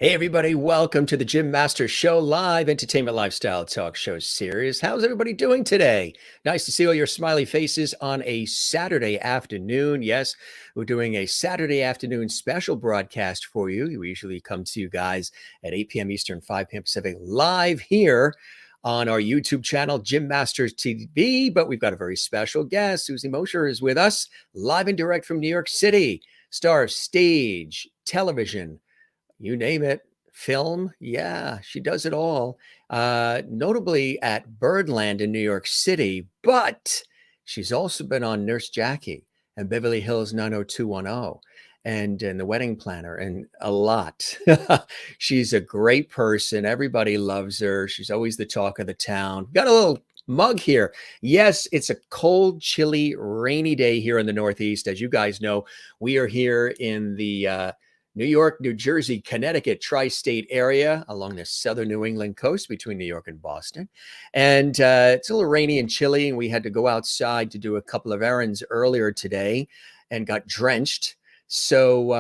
Hey, everybody, welcome to the Jim Master Show live entertainment lifestyle talk show series. How's everybody doing today? Nice to see all your smiley faces on a Saturday afternoon. Yes, we're doing a Saturday afternoon special broadcast for you. We usually come to you guys at 8 p.m. Eastern, 5 p.m. Pacific, live here on our YouTube channel, Jim Masters TV. But we've got a very special guest. Susie Mosher is with us, live and direct from New York City, star of stage, television, you name it, film. Yeah, she does it all. Notably at Birdland in New York City, but she's also been on Nurse Jackie and Beverly Hills 90210 and The Wedding Planner and a lot. She's a great person. Everybody loves her. She's always the talk of the town. Got a little mug here. Yes, it's a cold, chilly, rainy day here in the Northeast. As you guys know, we are here in the New York, New Jersey, Connecticut, tri-state area along the southern New England coast between New York and Boston. And it's a little rainy and chilly, and we had to go outside to do a couple of errands earlier today and got drenched. So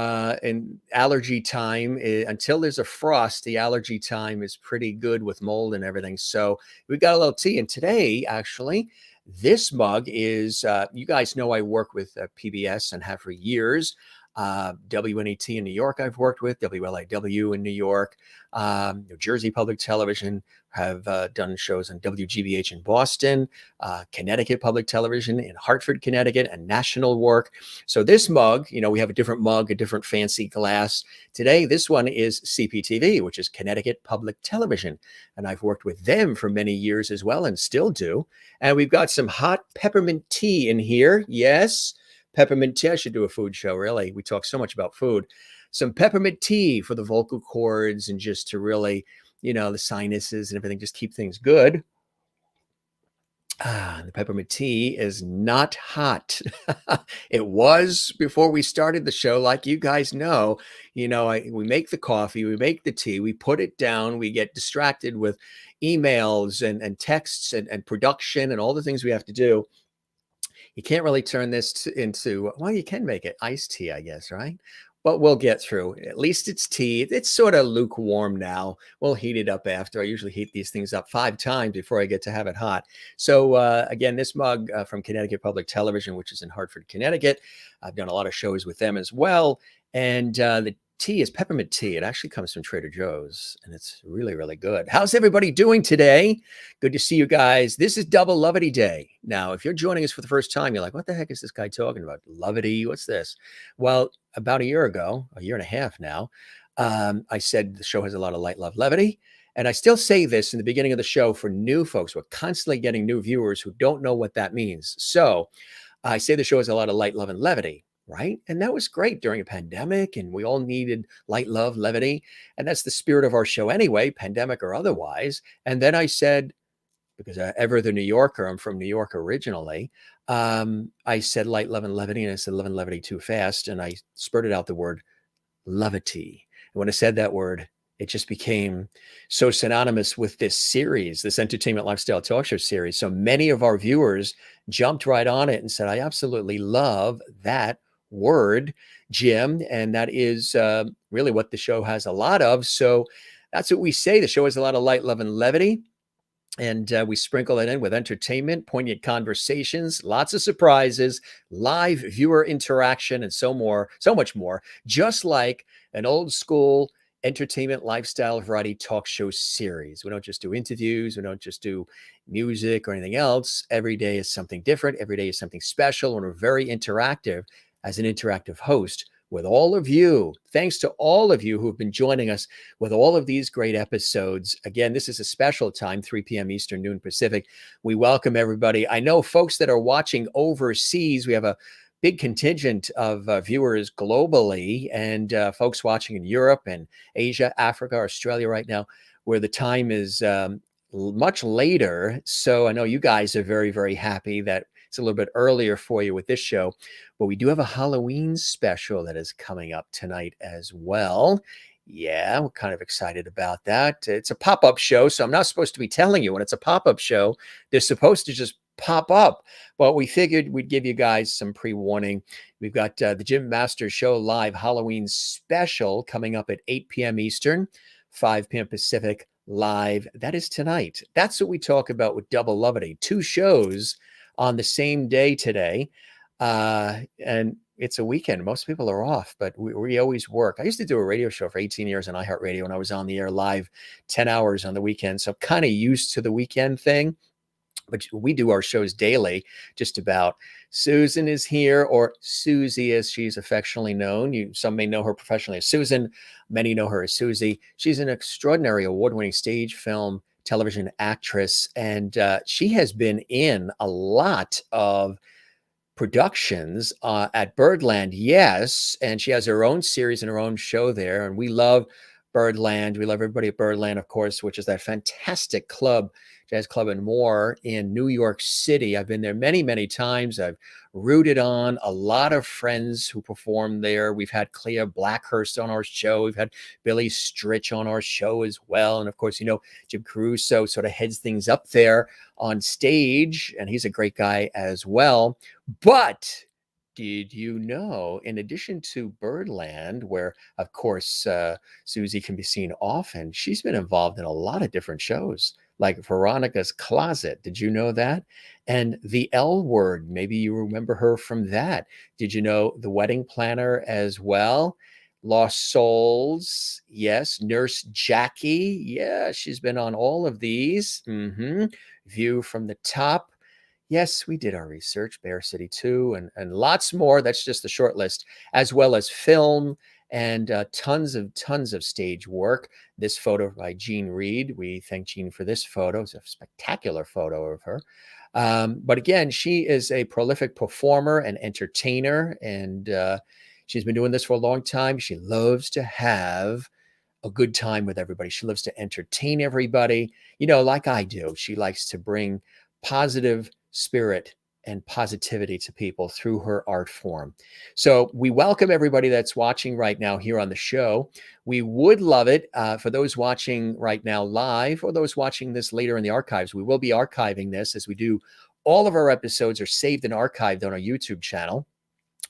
in allergy time, until there's a frost, the allergy time is pretty good with mold and everything. So we got a little tea. And today, actually, this mug is, you guys know I work with PBS and have for years. WNET in New York I've worked with, WLIW in New York, New Jersey Public Television, have done shows on WGBH in Boston, Connecticut Public Television in Hartford, Connecticut, and national work. So this mug, we have a different mug, a different fancy glass. Today, this one is CPTV, which is Connecticut Public Television. And I've worked with them for many years as well and still do. And we've got some hot peppermint tea in here. Yes. Peppermint tea. I should do a food show, really. We talk so much about food. Some peppermint tea for the vocal cords and just to really, the sinuses and everything, just keep things good. The peppermint tea is not hot. It was before we started the show, like you guys know. We make the coffee, we make the tea, we put it down, we get distracted with emails and texts and production and all the things we have to do. You can't really turn this into, well, you can make it iced tea, I guess, right? But we'll get through. At least it's tea. It's sort of lukewarm now. We'll heat it up after. I usually heat these things up 5 times before I get to have it hot. So again, this mug from Connecticut Public Television, which is in Hartford, Connecticut. I've done a lot of shows with them as well. And the tea is peppermint tea. It actually comes from Trader Joe's, and it's really, really good. How's everybody doing today? Good to see you guys. This is Double Lovety Day. Now, if you're joining us for the first time, you're like, what the heck is this guy talking about? Lovety? What's this? Well, about a year ago, a year and a half now, I said the show has a lot of light, love, levity. And I still say this in the beginning of the show for new folks. We're constantly getting new viewers who don't know what that means. So I say the show has a lot of light, love, and levity. Right. And that was great during a pandemic, and we all needed light, love, levity. And that's the spirit of our show anyway, pandemic or otherwise. And then I said, because ever the New Yorker, I'm from New York originally, I said light, love, and levity, and I said love and levity too fast. And I spurted out the word levity. And when I said that word, it just became so synonymous with this series, this entertainment lifestyle talk show series. So many of our viewers jumped right on it and said, I absolutely love that word, Jim. And that is really what the show has a lot of. So that's what we say. The show has a lot of light, love, and levity. And we sprinkle it in with entertainment, poignant conversations, lots of surprises, live viewer interaction, and so much more, just like an old school entertainment lifestyle variety talk show series. We don't just do interviews. We don't just do music or anything else. Every day is something different. Every day is something special. And we're very interactive as an interactive host with all of you. Thanks to all of you who have been joining us with all of these great episodes. Again, this is a special time, 3 p.m. Eastern, noon Pacific. We welcome everybody. I know folks that are watching overseas. We have a big contingent of viewers globally, and folks watching in Europe and Asia, Africa, Australia right now, where the time is much later. So I know you guys are very, very happy that it's a little bit earlier for you with this show, but we do have a Halloween special that is coming up tonight as well. Yeah, we're kind of excited about that. It's a pop-up show, so I'm not supposed to be telling you when it's a pop-up show. They're supposed to just pop up. But we figured we'd give you guys some pre-warning. We've got the Jim Masters Show live Halloween special coming up at 8 p.m. Eastern, 5 p.m. Pacific live. That is tonight. That's what we talk about with Double Loveity. Two shows on the same day today. And it's a weekend. Most people are off, but we always work. I used to do a radio show for 18 years on iHeartRadio, and I was on the air live 10 hours on the weekend. So I'm kind of used to the weekend thing. But we do our shows daily, just about. Susan is here, or Susie, as she's affectionately known. Some may know her professionally as Susan. Many know her as Susie. She's an extraordinary award-winning stage, film, television actress, and she has been in a lot of productions at Birdland, yes, and she has her own series and her own show there, and we love Birdland. We love everybody at Birdland, of course, which is that fantastic club, jazz club and more in New York City. I've been there many, many times. I've rooted on a lot of friends who perform there. We've had Cleo Blackhurst on our show. We've had Billy Stritch on our show as well. And of course, Jim Caruso sort of heads things up there on stage, and he's a great guy as well. But did you know, in addition to Birdland, where, of course, Susie can be seen often, she's been involved in a lot of different shows, like Veronica's Closet. Did you know that? And The L Word, maybe you remember her from that. Did you know The Wedding Planner as well? Lost Souls, yes. Nurse Jackie, yeah, she's been on all of these. View from the Top. Yes, we did our research, Bear City 2, and lots more. That's just the short list, as well as film and tons of stage work. This photo by Jean Reed. We thank Jean for this photo. It's a spectacular photo of her. But again, she is a prolific performer and entertainer, and she's been doing this for a long time. She loves to have a good time with everybody. She loves to entertain everybody, like I do. She likes to bring positive spirit and positivity to people through her art form. So we welcome everybody that's watching right now here on the show. We would love it for those watching right now live, or those watching this later in the archives. We will be archiving this, as we do. All of our episodes are saved and archived on our YouTube channel,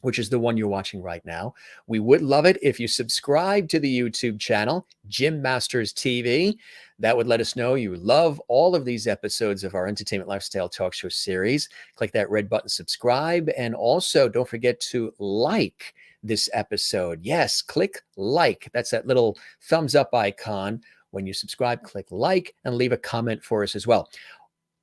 which is the one you're watching right now. We would love it if you subscribe to the YouTube channel, Jim Masters TV. That would let us know you love all of these episodes of our Entertainment Lifestyle Talk Show series. Click that red button, subscribe, and also don't forget to like this episode. Yes, click like. That's that little thumbs up icon. When you subscribe, click like and leave a comment for us as well.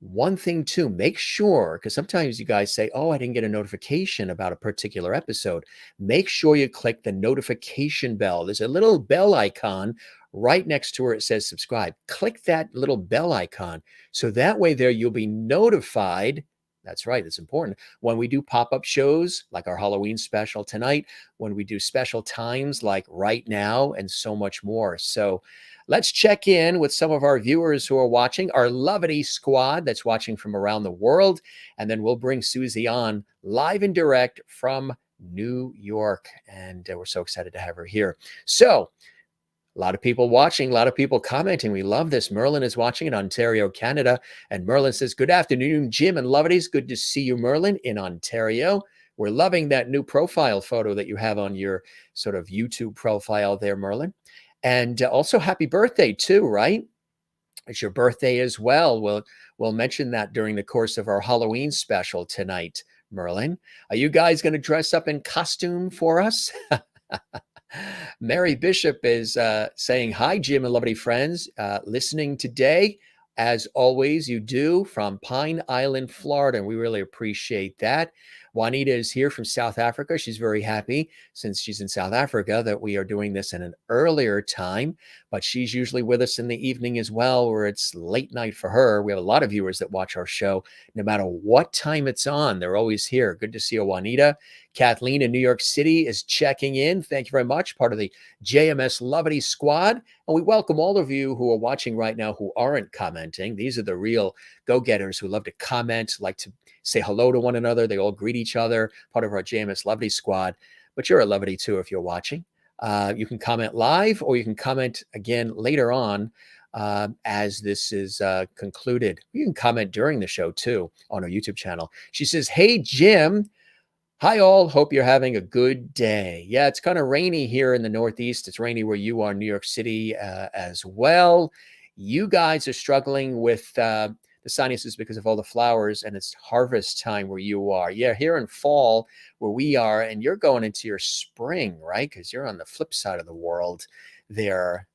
One thing too, make sure, because sometimes you guys say, oh, I didn't get a notification about a particular episode. Make sure you click the notification bell. There's a little bell icon right next to where it says subscribe. Click that little bell icon. So that way there you'll be notified. That's right, it's important. When we do pop-up shows like our Halloween special tonight, when we do special times like right now, and so much more. So let's check in with some of our viewers who are watching, our Loveity squad that's watching from around the world. And then we'll bring Susie on live and direct from New York. And we're so excited to have her here. So a lot of people watching, a lot of people commenting. We love this. Merlin is watching in Ontario, Canada. And Merlin says, good afternoon, Jim and Loveities. Good to see you, Merlin, in Ontario. We're loving that new profile photo that you have on your sort of YouTube profile there, Merlin. And also happy birthday too, right? It's your birthday as well. We'll mention that during the course of our Halloween special tonight, Merlin. Are you guys going to dress up in costume for us? Mary Bishop is saying, hi, Jim and Loveity friends. Listening today, as always, you do, from Pine Island, Florida. And we really appreciate that. Juanita is here from South Africa. She's very happy, since she's in South Africa, that we are doing this in an earlier time. But she's usually with us in the evening as well, where it's late night for her. We have a lot of viewers that watch our show no matter what time it's on. They're always here. Good to see you, Juanita. Kathleen in New York City is checking in. Thank you very much. Part of the JMS Loveity squad. And we welcome all of you who are watching right now who aren't commenting. These are the real go-getters who love to comment, like to say hello to one another. They all greet each other, part of our JMS Loveity squad. But you're a Loveity too if you're watching. You can comment live, or you can comment again later on as this is concluded. You can comment during the show too on our YouTube channel. She says, "Hey, Jim. Hi, all. Hope you're having a good day." Yeah, it's kind of rainy here in the Northeast. It's rainy where you are, New York City, as well. You guys are struggling with the sinuses because of all the flowers, and it's harvest time where you are. Yeah, here in fall where we are, and you're going into your spring, right? Because you're on the flip side of the world there.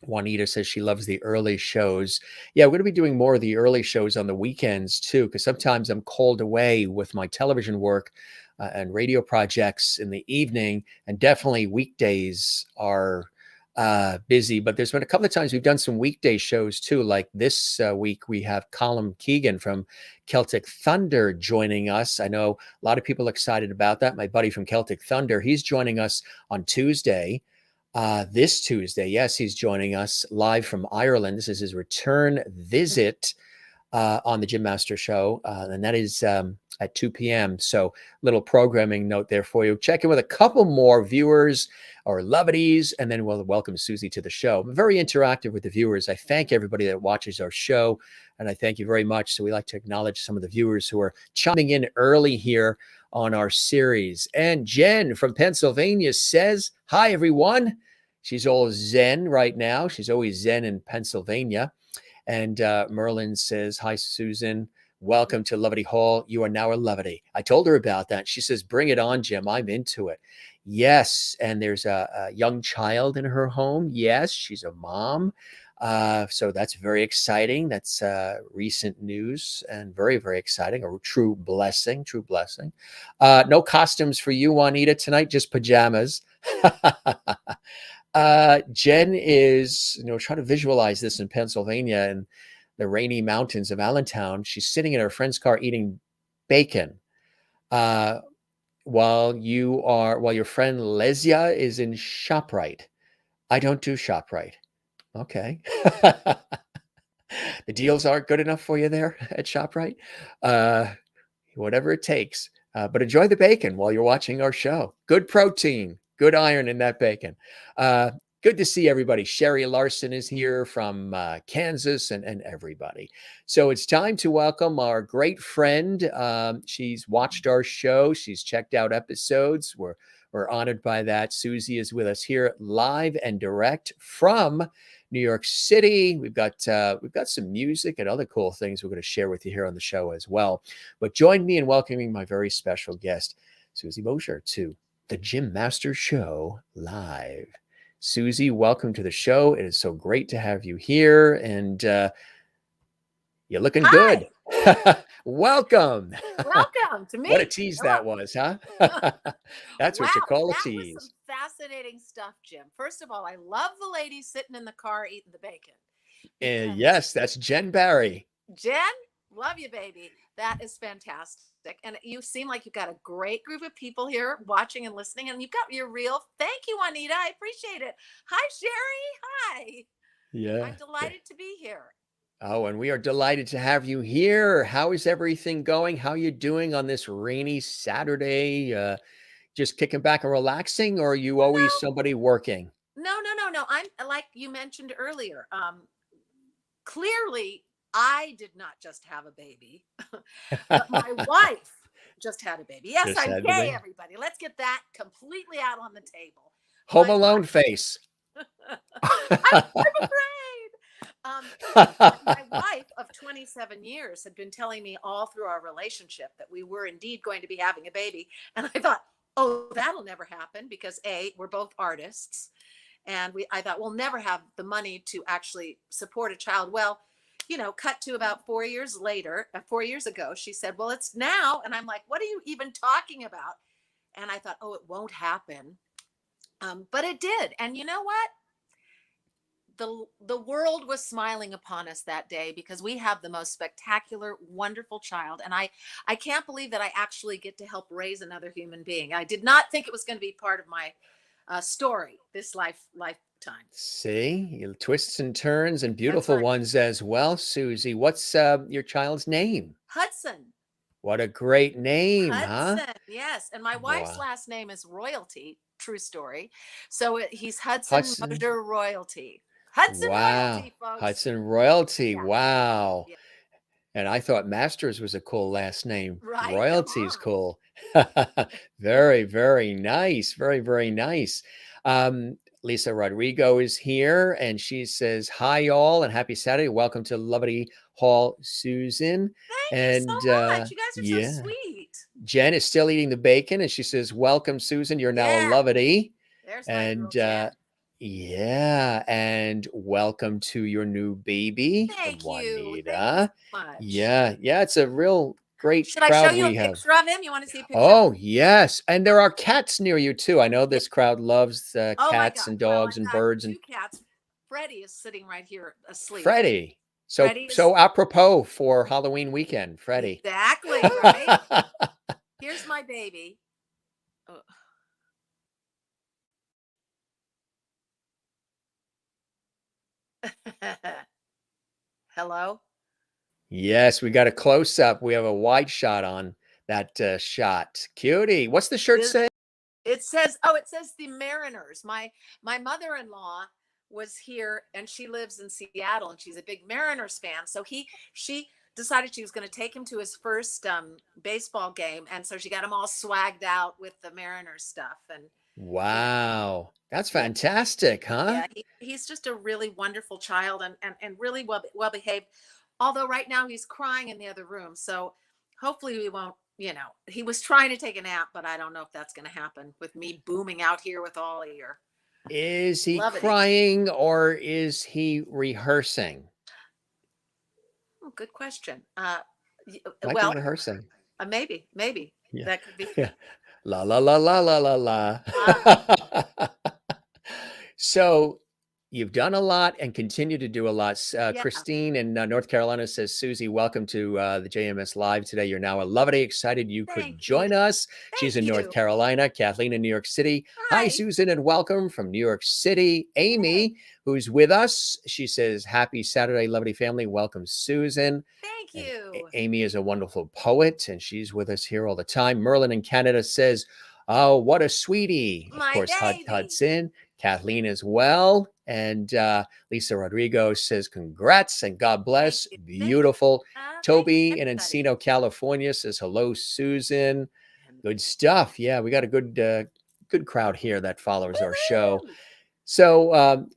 Juanita says she loves the early shows. Yeah, we're going to be doing more of the early shows on the weekends too, because sometimes I'm called away with my television work and radio projects in the evening, and definitely weekdays are busy. But there's been a couple of times we've done some weekday shows too. Like this week, we have Colin Keegan from Celtic Thunder joining us. I know a lot of people excited about that. My buddy from Celtic Thunder, he's joining us on Tuesday. This Tuesday, yes, he's joining us live from Ireland. This is his return visit on the Jim Master Show, and that is at 2 p.m. So, little programming note there for you. Check in with a couple more viewers or lovities, and then we'll welcome Susie to the show. I'm very interactive with the viewers. I thank everybody that watches our show, and I thank you very much. So, we like to acknowledge some of the viewers who are chiming in early here on our series. And Jen from Pennsylvania says, "Hi, everyone." She's all zen right now. She's always zen in Pennsylvania. And Merlin says, "Hi, Susan. Welcome to Levity Hall. You are now a Levity." I told her about that. She says, "Bring it on, Jim. I'm into it." Yes. And there's a young child in her home. Yes, she's a mom. So that's very exciting. That's recent news and very, very exciting. A true blessing, true blessing. No costumes for you, Juanita, tonight, just pajamas. Jen is, trying to visualize this in Pennsylvania in the rainy mountains of Allentown. She's sitting in her friend's car eating bacon while your friend Lesia is in ShopRite. I don't do ShopRite. Okay. The deals aren't good enough for you there at ShopRite. Whatever it takes. But enjoy the bacon while you're watching our show. Good protein, good iron in that bacon. Good to see everybody. Sherry Larson is here from Kansas and everybody. So it's time to welcome our great friend. She's watched our show. She's checked out episodes. We're honored by that. Susie is with us here live and direct from New York City. We've got some music and other cool things we're going to share with you here on the show as well. But join me in welcoming my very special guest, Susie Mosher, to the Jim Master Show live. Susie, welcome to the show. It is so great to have you here, and you're looking good. Welcome. Welcome to me. What a tease that was, huh? That's what you call a tease. That was some fascinating stuff, Jim. First of all, I love the lady sitting in the car eating the bacon. Yes, that's Jen Barry. Jen, love you, baby. That is fantastic. And you seem like you've got a great group of people here watching and listening. And you've got your real, thank you, Juanita. I appreciate it. Hi, Sherry. Hi. Yeah. I'm delighted to be here. Oh, and we are delighted to have you here. How is everything going? How are you doing on this rainy Saturday? Just kicking back and relaxing, or are you always somebody working? No. I'm like you mentioned earlier. Clearly, I did not just have a baby, but my wife just had a baby. Yes, I'm gay, everybody. Let's get that completely out on the table. Home Alone face. I'm afraid. My wife of 27 years had been telling me all through our relationship that we were indeed going to be having a baby. And I thought, oh, that'll never happen because we're both artists. And I thought we'll never have the money to actually support a child. Well, cut to about 4 years later, 4 years ago, she said, well, it's now. And I'm like, what are you even talking about? And I thought, oh, it won't happen. But it did. And you know what? The world was smiling upon us that day because we have the most spectacular, wonderful child. And I can't believe that I actually get to help raise another human being. I did not think it was going to be part of my story this lifetime. See, twists and turns and beautiful ones as well. Susie, what's your child's name? Hudson. What a great name, Hudson, huh? Yes. And my wife's last name is Royalty. True story. So he's Hudson Mosher Royalty. Hudson Wow. Royalty, folks. Hudson Royalty. Yeah, Wow. yeah. And I thought Masters was a cool last name. Right? Come Royalty's on. cool. Very, very nice. Very, very nice. Lisa Rodrigo is here and she says, hi, y'all, and happy Saturday. Welcome to Lovely Hall, Susan. Thank you so And much. You guys are so yeah, sweet. Jen is still eating the bacon and she says, welcome, Susan. You're now a Yeah. Lovity. There's my girl, And Jen. yeah, and welcome to your new baby, Thank you. Thank you Juanita. so much. Yeah, yeah, it's a real great Should I show crowd you a we have. picture of him? You want to see a picture of him? Oh, yes. And there are cats near you too. I know Yeah. this crowd loves Oh my cats God. and Well, dogs I've and got birds and 2 cats. Freddie is sitting right here asleep. Freddie. So Freddie is so apropos for Halloween weekend, Freddie. exactly right. Here's my baby. Oh. Hello. Yes, we got a close up. We have a wide shot on that shot. Cutie. What's the shirt This, say? it says, oh, it says the Mariners. My mother-in-law was here and she lives in Seattle and she's a big Mariners fan. So she decided she was going to take him to his first baseball game, and so she got him all swagged out with the Mariners stuff. And you know, Wow. That's yeah, fantastic, huh? yeah, he's just a really wonderful child, and really well behaved. Although right now he's crying in the other room, so hopefully we won't. He was trying to take a nap, but I don't know if that's going to happen with me booming out here with all your Is he levity. crying or is he rehearsing? Oh, good question. Might be Well, rehearsing. maybe Yeah. that could be. Yeah. La la la la la la la. Uh, So you've done a lot and continue to do a lot. yeah, Christine in North Carolina says, Susie, welcome to the JMS Live today. You're now a Lovely. Excited you could thank you, join us. She's thank in North you. Carolina. Kathleen in New York City. Hi, Hi, Susan, and welcome from New York City. hey, Amy, who's with us, she says, happy Saturday, Lovely family. Welcome, Susan. thank And you. Amy is a wonderful poet, and she's with us here all the time. Merlin in Canada says, oh, what a sweetie. Of My course, baby. Hudson, Kathleen as well. And Lisa Rodrigo says, congrats and God Thank bless. you. Beautiful. Thank you, Toby in everybody. Encino, California says, hello, Susan. And Good stuff. Yeah, we got a good crowd here that follows our show. woohoo! So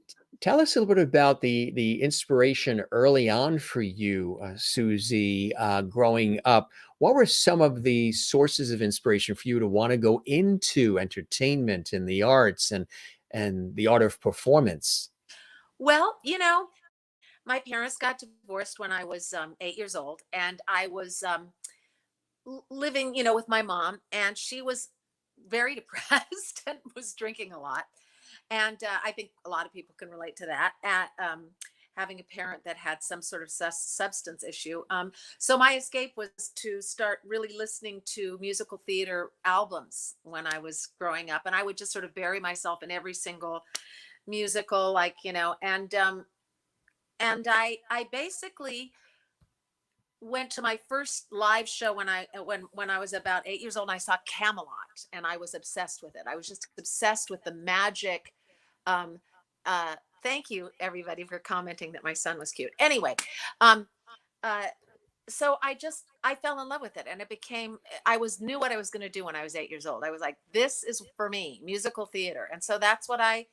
tell us a little bit about the inspiration early on for you, Susie, growing up. What were some of the sources of inspiration for you to want to go into entertainment and the arts and the art of performance? Well, my parents got divorced when I was 8 years old, and I was living, with my mom, and she was very depressed and was drinking a lot. And I think a lot of people can relate to that. At having a parent that had some sort of substance issue. So my escape was to start really listening to musical theater albums when I was growing up, and I would just sort of bury myself in every single musical, like and I basically went to my first live show when I was about 8 years old, and I saw Camelot, and I was obsessed with it. I was just obsessed with the magic. Um, Thank you everybody for commenting that my son was cute. Anyway, um, uh, so I fell in love with it, and it became. I was knew what I was going to do when I was 8 years old. I was like, this is for me, musical theater, and so that's what I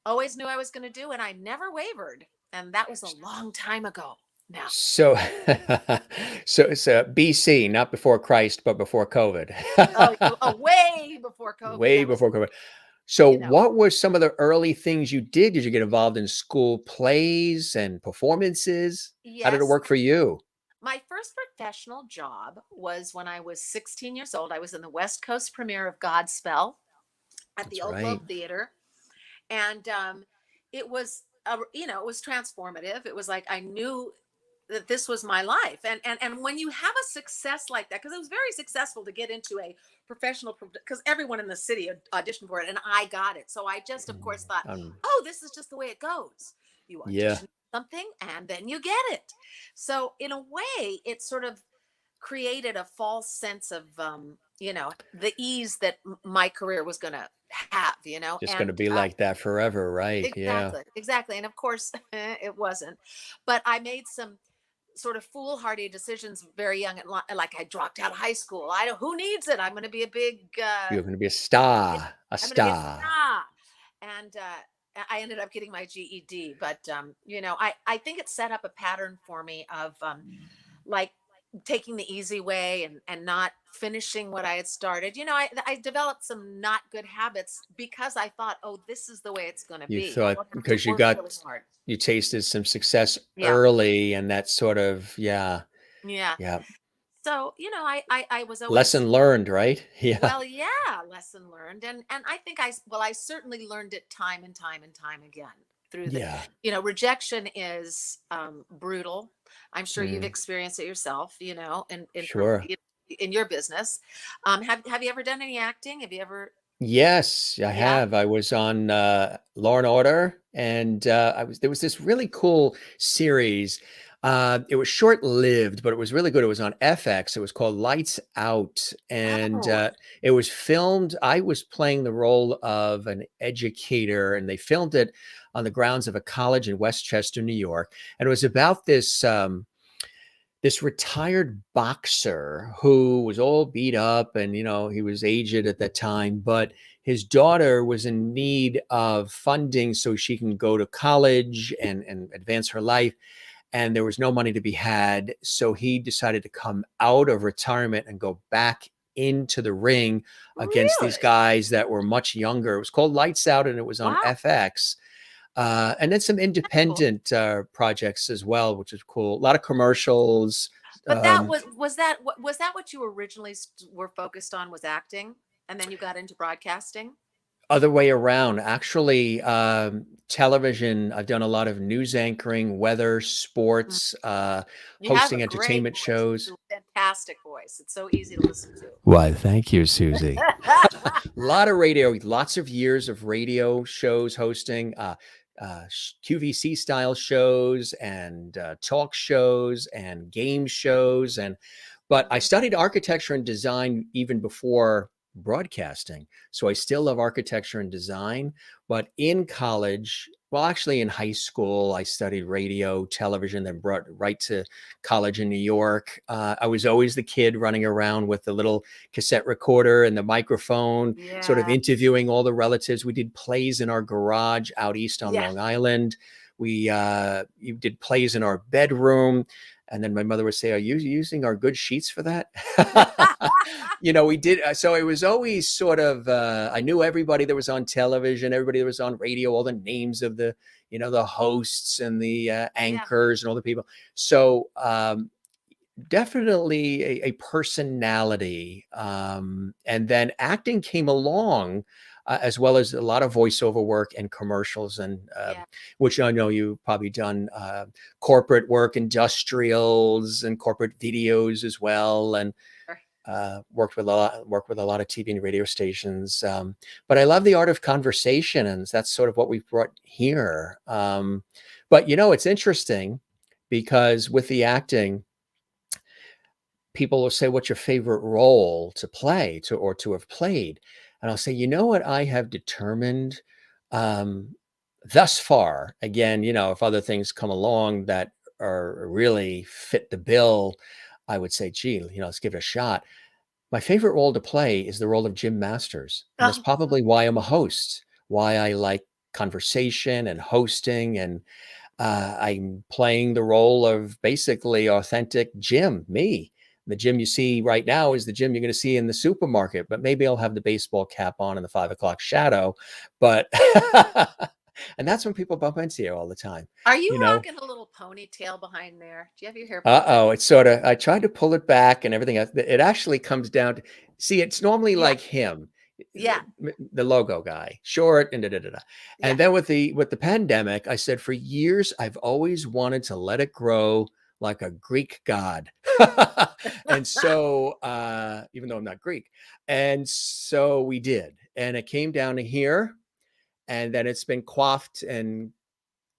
always knew I was going to do, and I never wavered. And that was a long time ago now. So, so it's BC, not before Christ, but before COVID. Oh, way before COVID. Way That was, before COVID. So, you know, what were some of the early things you did? Did you get involved in school plays and performances? How did it yes. work for you? My first professional job was when I was 16 years old. I was in the West Coast premiere of Godspell at the That's Old right. Globe Theater, and it was, it was transformative. It was like I knew that this was my life, and when you have a success like that, because it was very successful to get into a professional, because everyone in the city auditioned for it, and I got it. So I just, of course, thought, oh, this is just the way it goes. You Yeah. audition something and then you get it. So in a way, it sort of created a false sense of the ease that my career was going to have, you know, Just going to and be like that forever, right? Yeah. exactly, exactly. And of course, it wasn't. But I made some sort of foolhardy decisions very young, and like I dropped out of high school. I don't. Who needs it? I'm going to be a big. You're going to be a Yeah, star, a I'm going to be a star. star. And I ended up getting my GED. But you know, I think it set up a pattern for me of like taking the easy way and not finishing what I had started. You know, I developed some not good habits because I thought, oh, this is the way it's going to You be. I thought don't have to because work really hard. you tasted some success Yeah, early and that sort of, yeah, yeah. yeah. So you know, I was always, Lesson learned, right? Yeah. well, yeah, lesson learned. And I think well, I certainly learned it time and time and time again through the, Yeah. you know, rejection is brutal. I'm sure you've Mm, experienced it yourself, you know, sure. in your business. Have you ever done any acting? Have you ever? Yes, I Yeah. have. I was on Law and Order, and there was this really cool series. It was short-lived, but it was really good. It was on FX. It was called Lights Out, and Oh, it was filmed. I was playing the role of an educator, and they filmed it on the grounds of a college in Westchester, New York. And it was about this retired boxer who was all beat up, and he was aged at that time, but his daughter was in need of funding so she can go to college and advance her life, and there was no money to be had, so he decided to come out of retirement and go back into the ring against these really? guys that were much younger. It was called Lights Out, and it was on Wow. FX. And then some That's cool. independent projects as well, which is cool. A lot of commercials. But that Um, was that what you originally were focused on, was acting, and then you got into broadcasting? Other way around, actually, television. I've done a lot of news anchoring, weather, sports, You have a hosting great entertainment voice. shows. You have a fantastic voice. It's so easy to listen to. Why, thank you, Susie. A lot of radio, lots of years of radio shows hosting, QVC style shows and talk shows and game shows. But I Mhm. studied architecture and design even before broadcasting. So I still love architecture and design. But in college, well, actually in high school, I studied radio, television, then brought right to college in New York. I was always the kid running around with the little cassette recorder and the microphone, sort of Yeah. interviewing all the relatives. We did plays in our garage out east on Yeah. Long Island. We did plays in our bedroom. And then my mother would say, "Are you using our good sheets for that?" We did. So it was always sort of, I knew everybody that was on television, everybody that was on radio, all the names of the hosts and the Yeah. anchors and all the people. So definitely a personality. And then acting came along, as well as a lot of voiceover work and commercials, and Yeah. which I know you've probably done corporate work, industrials, and corporate videos as well, and Sure. worked with a lot of TV and radio stations. But I love the art of conversation, and that's sort of what we've brought here. But it's interesting because with the acting, people will say, "What's your favorite role to play or to have played?" And I'll say, what I have determined um, thus far. Again, if other things come along that are really fit the bill, I would say, "Gee, let's give it a shot." My favorite role to play is the role of Jim Masters, and that's Oh, probably why I'm a host. Why I like conversation and hosting, and I'm playing the role of basically authentic Jim, me. The Jim you see right now is the Jim you're going to see in the supermarket, but maybe I'll have the baseball cap on and the 5 o'clock shadow. But, and that's when people bump into you all the time, are you you know. rocking a little ponytail behind there? Do you have your hair pulled back? Uh-oh, it's sort of, I tried to pull it back and everything else. It actually comes down to, see, it's normally Yeah. like him, Yeah. the logo guy, short and da da da da. Yeah. And then with the pandemic, I said for years I've always wanted to let it grow like a Greek god. And so even though I'm not Greek, and so we did, and it came down to here, and then it's been coiffed and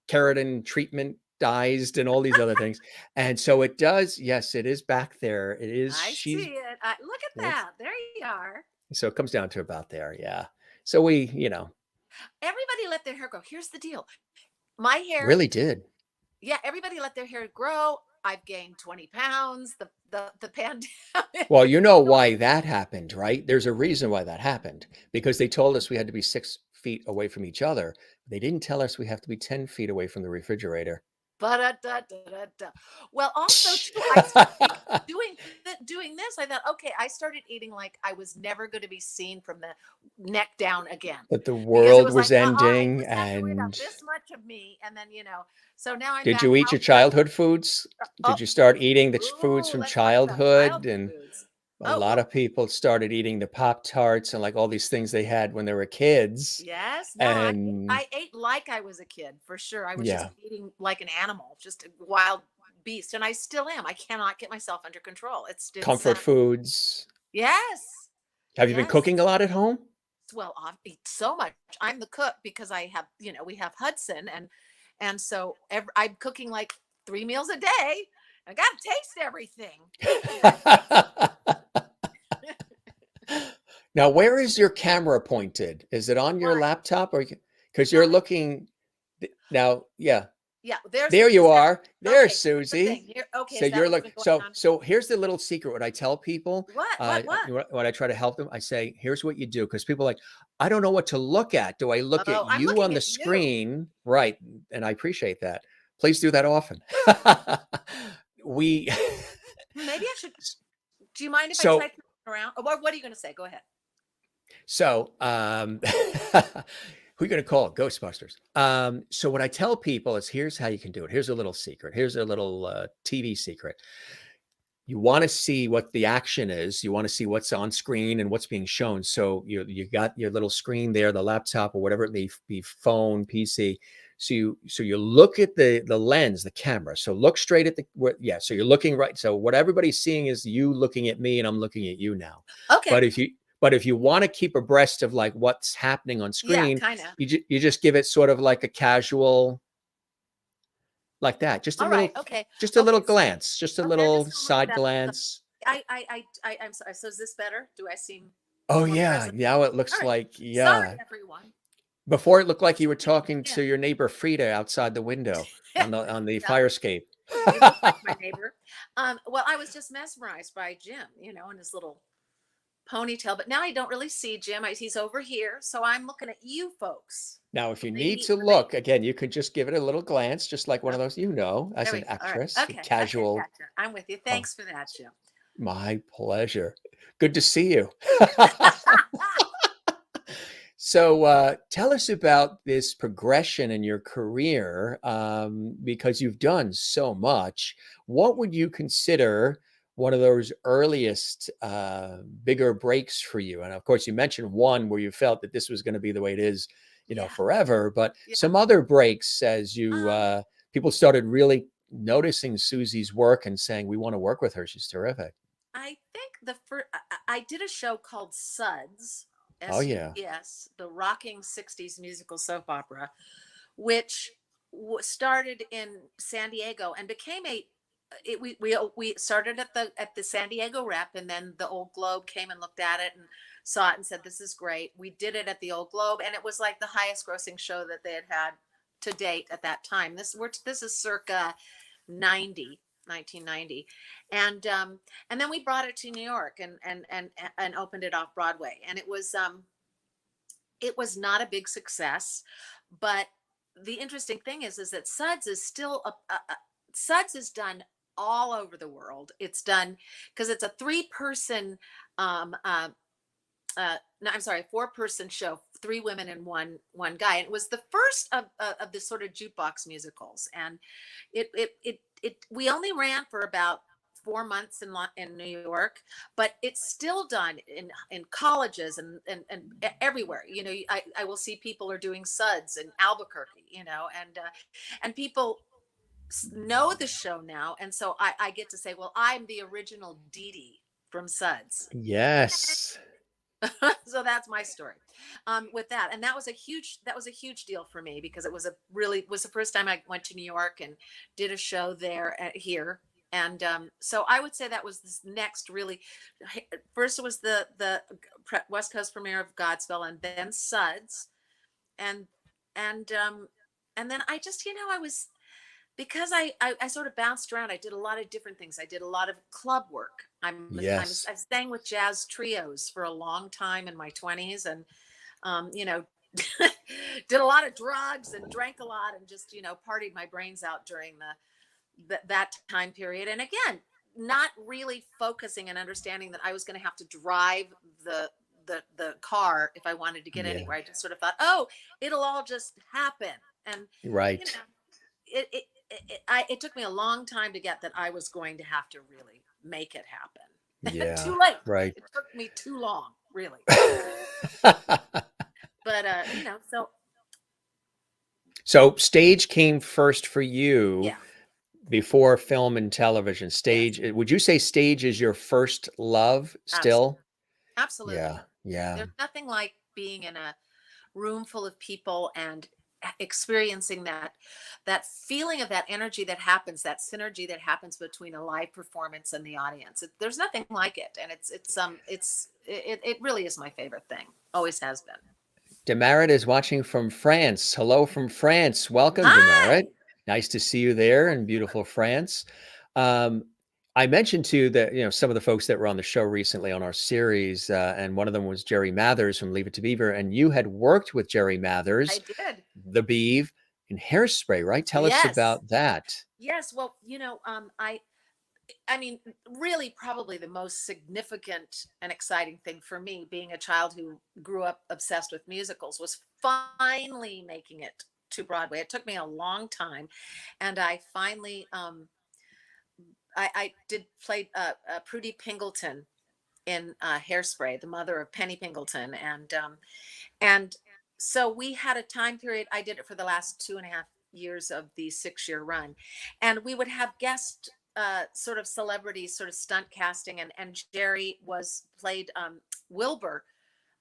keratin treatment dyes and all these other things. And so it does, yes, it is back there. It is, I she's, see it. Look at it's, that. There you are. so it comes down to about there. Yeah. So we Everybody let their hair grow. Here's the deal. My hair, really did. yeah, everybody let their hair grow. I've gained 20 pounds. The pandemic. Well, you know why that happened, right? There's a reason why that happened because they told us we had to be 6 feet away from each other. They didn't tell us we have to be 10 feet away from the refrigerator. Ba-da-da-da-da-da. Well, also too, I started doing this. I thought, okay, I started eating like I was never going to be seen from the neck down again, But the because it world was like, was you ending. just have to worry about And this much of me, and then So now I'm did back you eat your healthier. childhood foods? Oh, Did you start eating the foods ooh, from let's talk about childhood? childhood And foods. a Oh lot well, of people started eating the Pop Tarts and like all these things they had when they were kids. yes. No, And I ate like I was a kid for sure. I was just yeah, eating like an animal, just a wild beast, and I still am. I cannot get myself under control. It's comfort foods. yes, Have you been yes. cooking a lot at home? Well, I eat so much. I'm the cook because I have, we have Hudson, and so I'm cooking like 3 meals a day. I got to taste everything. Now, where is your camera pointed? Is it on your Why? laptop or because No, you're looking now? Yeah, yeah. There's there you is that are. There's okay? Here's the thing. Susie. Here, okay, So is that you're what's look. been going So on? so here's the little secret. What I tell people, What? when I try to help them, I say, here's what you do because people are like, I don't know what to look at. Do I look at Oh, I'm you on looking the at you. screen? Right, and I appreciate that. Please do that often. We Maybe I should. Do you mind if I try so to turn around? Or what are you going to say? Go ahead. So, who are you going to call? Ghostbusters. So what I tell people is, here's how you can do it. Here's a little secret. Here's a little TV secret. You want to see what the action is. You want to see what's on screen and what's being shown. So you got your little screen there, the laptop or whatever it may be, phone, PC. So you look at the lens, the camera. So look straight at yeah. So you're looking right. So what everybody's seeing is you looking at me, and I'm looking at you now. Okay. But if you want to keep abreast of like what's happening on Yeah, screen, kind of. you just give it sort of like a casual like that. All right. Okay. Just a little Okay. glance, just a Okay. I'm little just gonna look at side that. glance. I'm sorry. So is this better? Do I seem Oh more yeah, present? now it All looks right. like Sorry, yeah. everyone. Before it looked like you were Speaking talking again. to your neighbor Frida outside the window on the Yeah, fire escape. you look like my neighbor. Well, I was just mesmerized by Jim, and his little ponytail. But now I don't really see Jim. He's over here, so I'm looking at you folks, Now, if the you need lady, to the lady. look again, you could just give it a little glance, just like one of those, as There we an go. All right. actress, Okay. Okay. casual. Gotcha. I'm with you. Oh, Thanks for that, Jim. my pleasure. Good to see you. So, tell us about this progression in your career, because you've done so much. What would you consider one of those earliest, bigger breaks for you? And of course, you mentioned one where you felt that this was going to be the way it is, Yeah. forever. But Yeah. some other breaks as Um, people started really noticing Susie's work and saying, "We want to work with her. She's terrific." I think the first I did a show called Suds, Oh yeah. SUDS, the rocking '60s musical soap opera, which started in San Diego and became a. We started at the San Diego Rep, and then the Old Globe came and looked at it and saw it and said, "This is great." We did it at the Old Globe, and it was like the highest grossing show that they had to date at that time. This is circa 90, 1990, and then we brought it to New York and opened it off Broadway, and it was not a big success, but the interesting thing is that Suds is still Suds is done all over the world. It's done because it's a three-person um uh, no, I'm sorry, 4-person show, 3 women and one guy. And it was the first of the sort of jukebox musicals, and we only ran for about 4 months in New York, but it's still done in colleges and everywhere. I will see people are doing Suds in Albuquerque, and people know the show now, and so I get to say, well, I'm the original Dee Dee from Suds. Yes. So that's my story with that, and that was a huge deal for me because it was the first time I went to New York and did a show there here, And so I would say that was this next really. First it was the West Coast premiere of Godspell, and then Suds, and and um, and then I just, I was, because I sort of bounced around. I did a lot of different things. I did a lot of club work. Yes. I sang with jazz trios for a long time in my 20s, and you know, did a lot of drugs and drank a lot and just, partied my brains out during that time period. And again, not really focusing and understanding that I was going to have to drive the the car if I wanted to get Yeah. anywhere. I just sort of thought, oh, it'll all just happen. And you Right. know, it took me a long time to get that I was going to have to really make it happen. Yeah. Too late. Right. It took me too long, really. But so So stage came first for you yeah, before film and television. yes, Stage, would you say stage is your first love absolutely, still? Yeah. absolutely. Yeah. There's nothing like being in a room full of people and experiencing that feeling of that energy that happens, that synergy that happens between a live performance and the audience. There's nothing like it, and it really is my favorite thing. Always has been. Demaret is watching from France. Hello from France. Welcome, Demaret. Hi. Nice to see you there in beautiful France. Um, I mentioned too that some of the folks that were on the show recently on our series, and one of them was Jerry Mathers from Leave It to Beaver, and you had worked with Jerry I Mathers, did. the Beeve, in Hairspray, right? Tell us Yes. about that. Yes. Well, I mean, really, probably the most significant and exciting thing for me, being a child who grew up obsessed with musicals, was finally making it to Broadway. It took me a long time, and I finally, I did play Prudy Pingleton in Hairspray, the mother of Penny Pingleton, and so we had a time period. I did it for the last 2.5 years of the 6-year run, and we would have guest sort of celebrities, sort of stunt casting, and Jerry was played Wilbur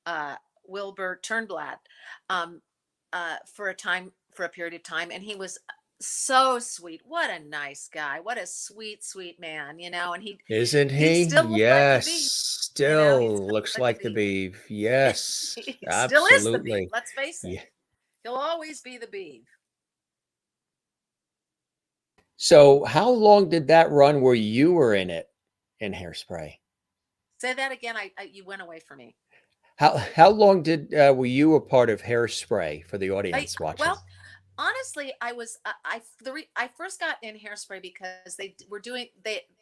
uh, Wilbur Turnblad for a period of time, and he was so sweet. What a nice guy. What a sweet, sweet man, and Isn't he he? still looked like the Yes. Beaver. He Still still looks looked like like the the Beaver. Beeve. Yes. He still is the Beaver. Absolutely. Let's face it. Yeah. He'll always be the Beaver. So how long did that run where you were in it in Hairspray? Say that again. You went away from me. How long did were you a part of Hairspray for the audience watching? Well, honestly, I was I first got in Hairspray because they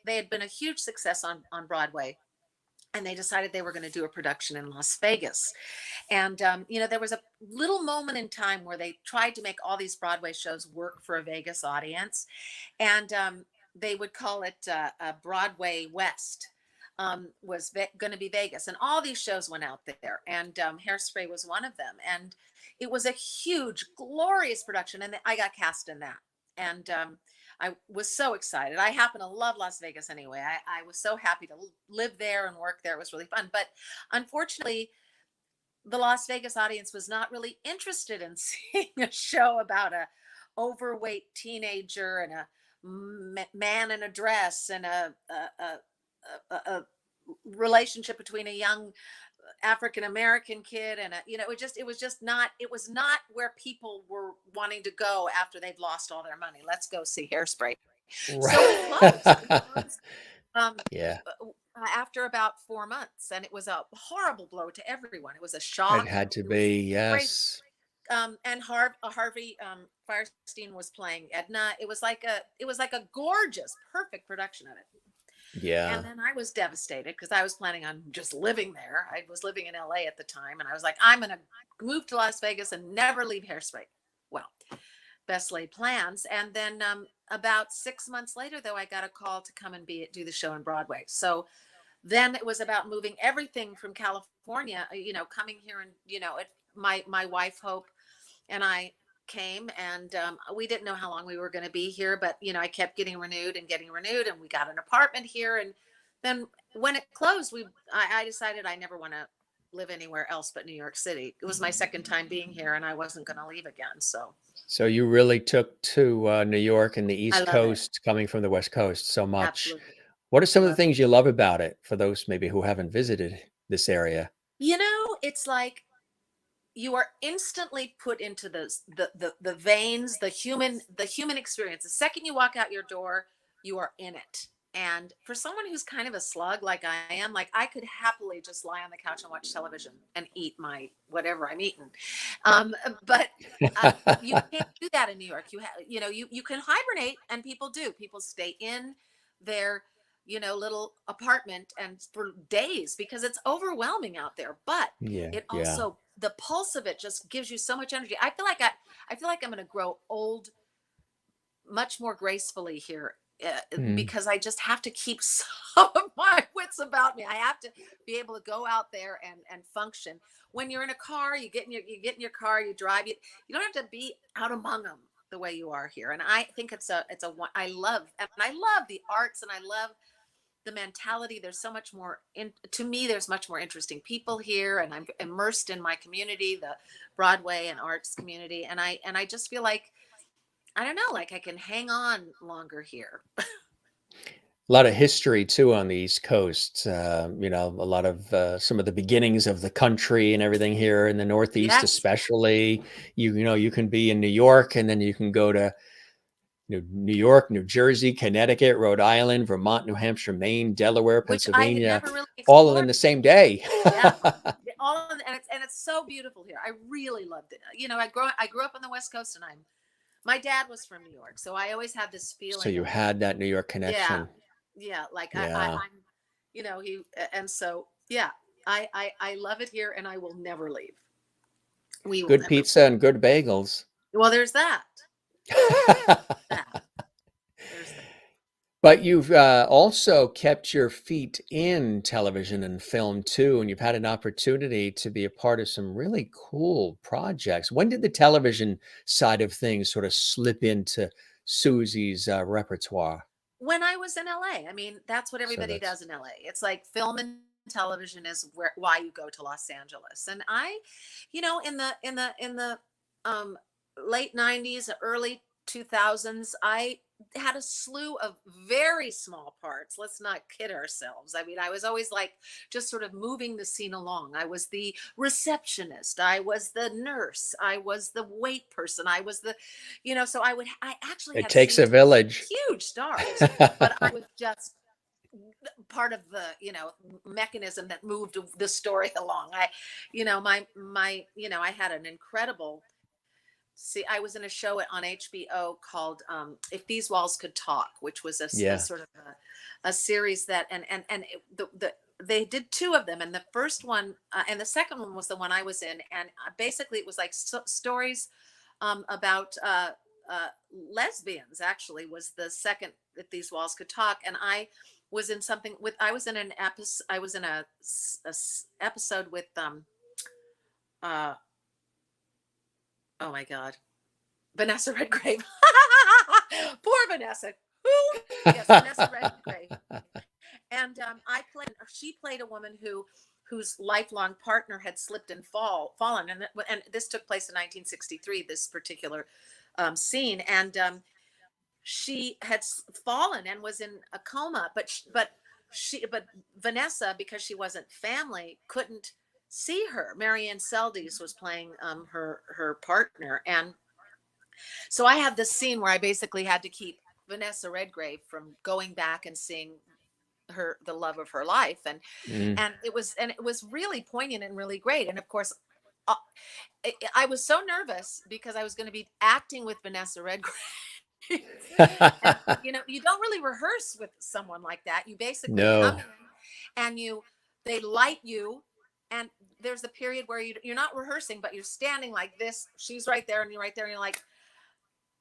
had been a huge success on Broadway, and they decided they were going to do a production in Las Vegas. And there was a little moment in time where they tried to make all these Broadway shows work for a Vegas audience, and they would call it Broadway West. Was going to be Vegas, and all these shows went out there, and Hairspray was one of them, and it was a huge, glorious production, and I got cast in that, and I was so excited. I happen to love Las Vegas anyway. I was so happy to live there and work there. It was really fun, but unfortunately, the Las Vegas audience was not really interested in seeing a show about a overweight teenager and a man in a dress and a relationship between a young African American kid and it was not where people were wanting to go after they'd lost all their money. Let's go see Hairspray. So it closed. It Right. closed um, Yeah, after about 4 months, and it was a horrible blow to everyone. It was a it shock. had to It was be. crazy. Yes. And Harvey Firestein was playing Edna. It was like a gorgeous, perfect production of it. And Yeah. then I was devastated because I was planning on just living there. I was living in LA at the time, and I was like, I'm going to move to Las Vegas and never leave Hairspray. Well, best laid plans. And then about 6 months later, though, I got a call to come and do the show in Broadway. So then it was about moving everything from California, coming here, and my wife Hope and I came, and we didn't know how long we were going to be here, but I kept getting renewed and getting renewed, and we got an apartment here. And then when it closed, I decided I never want to live anywhere else but New York City. It was my second time being here, and I wasn't going to leave again. So So you really took to New York and the I East love it. Coast, coming from the West Coast, so much. Absolutely. What are I some of the love it. things you love about it for those maybe who haven't visited this area? It's like you are instantly put into the veins, the human experience. The second you walk out your door, you are in it. And for someone who's kind of a slug like I am, like I could happily just lie on the couch and watch television and eat my whatever I'm eating. But you can't do that in New York. You can hibernate, and people do. People stay in their little apartment and for days because it's overwhelming out there. But Yeah, it yeah. also, the pulse of it just gives you so much energy. I feel like I'm going to grow old much more gracefully here, Mm. because I just have to keep some of my wits about me. I have to be able to go out there and function. When you're in a car, you get in your car, you drive. You don't have to be out among them the way you are here. And I think I love the arts, and I love the mentality. There's so much more to me. There's much more interesting people here, and I'm immersed in my community, the Broadway and arts community, and I just feel like, I don't know, like I can hang on longer here. A lot of history too on the East Coast. A lot of some of the beginnings of the country and everything here in the Northeast, Yes. especially. You can be in New York, and then you can go to New York, New Jersey, Connecticut, Rhode Island, Vermont, New Hampshire, Maine, Delaware, Which I had Pennsylvania, never really all in explored. the same day. Yeah. And it's so beautiful here. I really loved it. I grew up on the West Coast, and my dad was from New York, so I always had this So feeling you of, had that New York yeah, connection. yeah, like Yeah. I'm, he, and so yeah, I love it here, and I will never leave. We will Good never. pizza and good bagels. Well, there's that. That there's that. But you've also kept your feet in television and film too, and you've had an opportunity to be a part of some really cool projects. When did the television side of things sort of slip into Susie's repertoire? When I was in LA, I mean, that's what So everybody that's does in LA. It's like film and television is why you go to Los Angeles. And in the um late 90s, early 2000s, I had a slew of very small parts. Let's not kid ourselves. I mean, I was always like just sort of moving the scene along. I was the receptionist, I was the nurse, I was the wait person, I was so I actually it have takes seen a some village. huge stars, but I was just part of the mechanism that moved the story along. I had an incredible. See, I was in a show on HBO called "If These Walls Could Talk," which was a Yeah. sort of a series that, they did two of them, and the first one and the second one was the one I was in, and basically it was like stories about lesbians. Actually, was the second "If These Walls Could Talk," and I was in an episode. I was in episode with uh oh my god, Vanessa Redgrave. Poor Vanessa. Who? Yes, Vanessa Redgrave. And she played a woman whose lifelong partner had slipped and fallen, and this took place in 1963. This particular scene, and she had fallen and was in a coma, but Vanessa, because she wasn't family, couldn't see her. Marianne Seldes was playing her partner, and so I had this scene where I basically had to keep Vanessa Redgrave from going back and seeing the love of her life, and Mm. and it was really poignant and really great. And of course, uh, I was so nervous because I was going to be acting with Vanessa Redgrave. And you don't really rehearse with someone like that. You basically come No. in, and they light you, and there's a period where you're not rehearsing, but you're standing like this. She's right there, and you're right there, and you're like,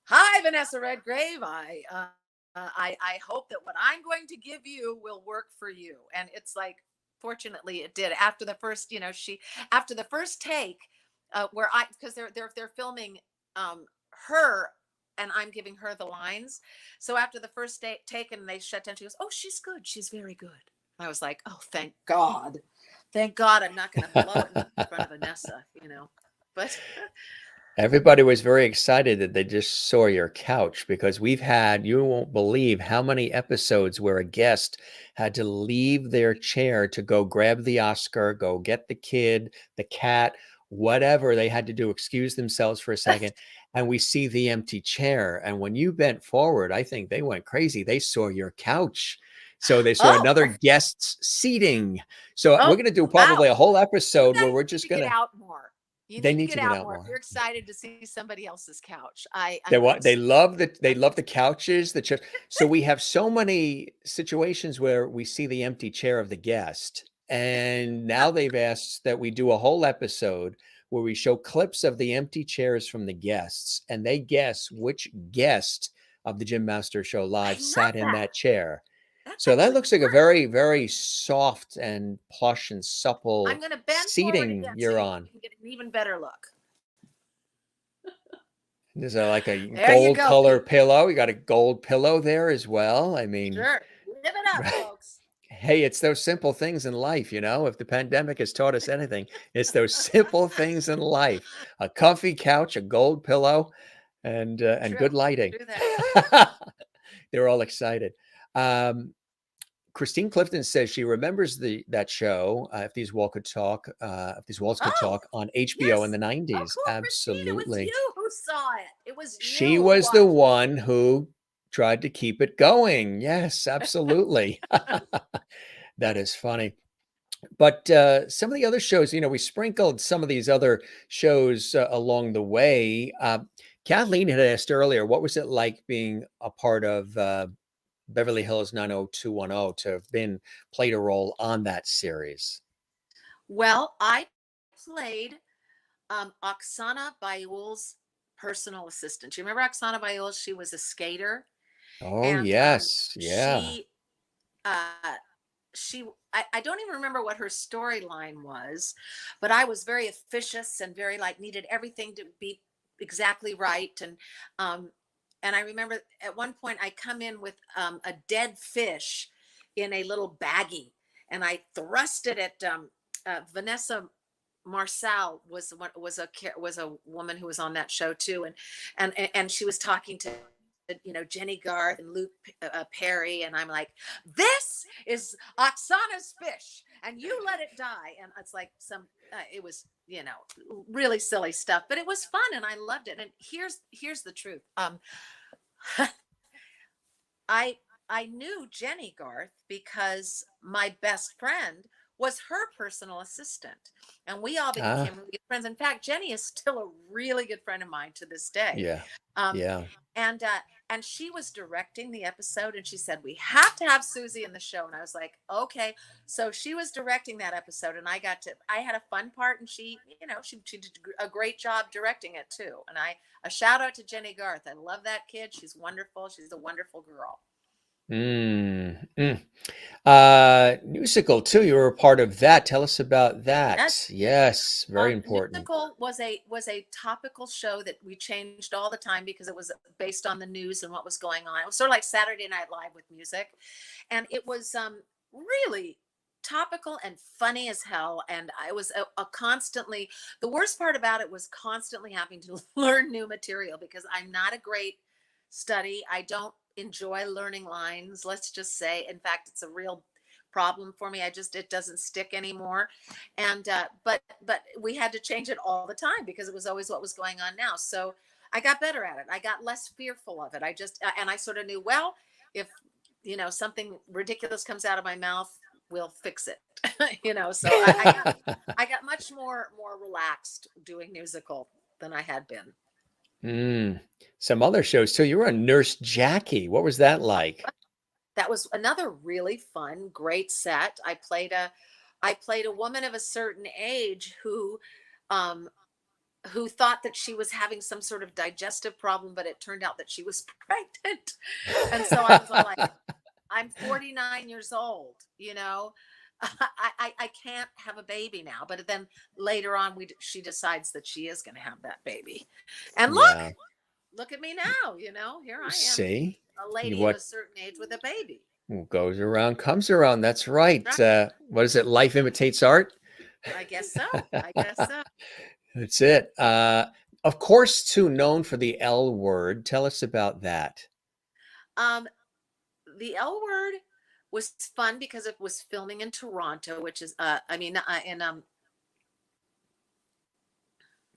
"Hi, Vanessa Redgrave. I hope that what I'm going to give you will work for you." And it's like, fortunately, it did. After the first, after the first take, where because they're filming her, and I'm giving her the lines. So after the first take, and they shut down, she goes, "Oh, she's good. She's very good." I was like, "Oh, thank God." Thank God I'm not going to blow it in front of Vanessa, but Everybody was very excited that they just saw your couch because we've had, you won't believe how many episodes where a guest had to leave their chair to go grab the Oscar, go get the kid, the cat, whatever they had to do, excuse themselves for a second. And we see the empty chair. And when you bent forward, I think they went crazy. They saw your couch. So they saw oh, another guest's seating. So we're oh, going to do wow. probably a whole You episode where guys we're need just to going get to, out more. You they need to need to get get out out more if more. you're excited to see somebody else's couch. They I'm they love the couches, the chairs. So we have so many situations where we see the empty chair of the guest. And now they've asked that we do a whole episode where we show clips of the empty chairs from the guests and they guess which guest of the Jim Master Show I Live love sat in that. that chair. That's So that actually looks like a fun. very, very soft and plush and I'm supple going to bend forward seating again so you're you on. can get an even better look. There's like a There you gold go, color Pete. pillow. You got a gold pillow there as well. I mean, Sure. Live it up, folks. hey, it's those simple things in life, If the pandemic has taught us anything, it's those simple things in life. A comfy couch, a gold pillow, and True. good lighting. True that. They're all excited. Christine Clifton says she remembers that show, If These Walls Could Talk, If These Walls Could Oh, Talk on HBO in yes. the Oh, 90s. cool, Christine. It was Absolutely. you who saw it. It was you She who was the watched one who tried to keep it going. Yes, absolutely. That is funny. But some of the other shows, we sprinkled some of these other shows along the way. Kathleen had asked earlier, what was it like being a part of Beverly Hills 90210 to have played a role on that series? Well, I played Oksana Bayul's personal assistant. You remember Oksana Bayul? She was a skater, Oh, and yes. Yeah. she uh, I don't even remember what her storyline was, but I was very officious and very like needed everything to be exactly right. And I remember at one point I come in with a dead fish in a little baggie, and I thrust it at Vanessa Marcel was a woman who was on that show too, and she was talking to Jenny Garth and Luke Perry, and I'm like, this is Oksana's fish, and you let it die, and it's like it was really silly stuff, but it was fun, and I loved it. And here's the truth. I knew Jenny Garth because my best friend was her personal assistant, and we all Ah, became really good friends. In fact, Jenny is still a really good friend of mine to this day. yeah. Um, Yeah. and she was directing the episode, and she said we have to have Susie in the show, and I was like, okay. So she was directing that episode, and I had a fun part, and she did a great job directing it too. And a shout out to Jenny Garth. I love that kid. She's wonderful. She's a wonderful girl. Mm, musical too. You were a part of that. Tell us about that. That's Yes, very important. musical was a topical show that we changed all the time because it was based on the news and what was going on. It was sort of like Saturday Night Live with music, and it was really topical and funny as hell. And I was a constantly, the worst part about it was constantly having to learn new material because I'm not a great study. I don't enjoy learning lines, let's just say. In fact, it's a real problem for me. It doesn't stick anymore. And but we had to change it all the time because it was always what was going on now. So I got better at it. I got less fearful of it. And I sort of knew, well, if something ridiculous comes out of my mouth, we'll fix it. So I got much more relaxed doing musical than I had been. Some other shows too. You were on Nurse Jackie. What was that like? That was another really fun, great set. I played a woman of a certain age um, who thought that she was having some sort of digestive problem, but it turned out that she was pregnant. And so I was like, I'm 49 years old, I can't have a baby now. But then later on, she decides that she is going to have that baby. And Yeah. look at me now, here I am, See, a lady of a what certain age with a baby. goes around comes around. That's right. Right. What is it? Life imitates art. I guess so. I guess so. That's it. Of course, too, known for the L Word. Tell us about that. Um, the L Word was fun because it was filming in Toronto, which is, in You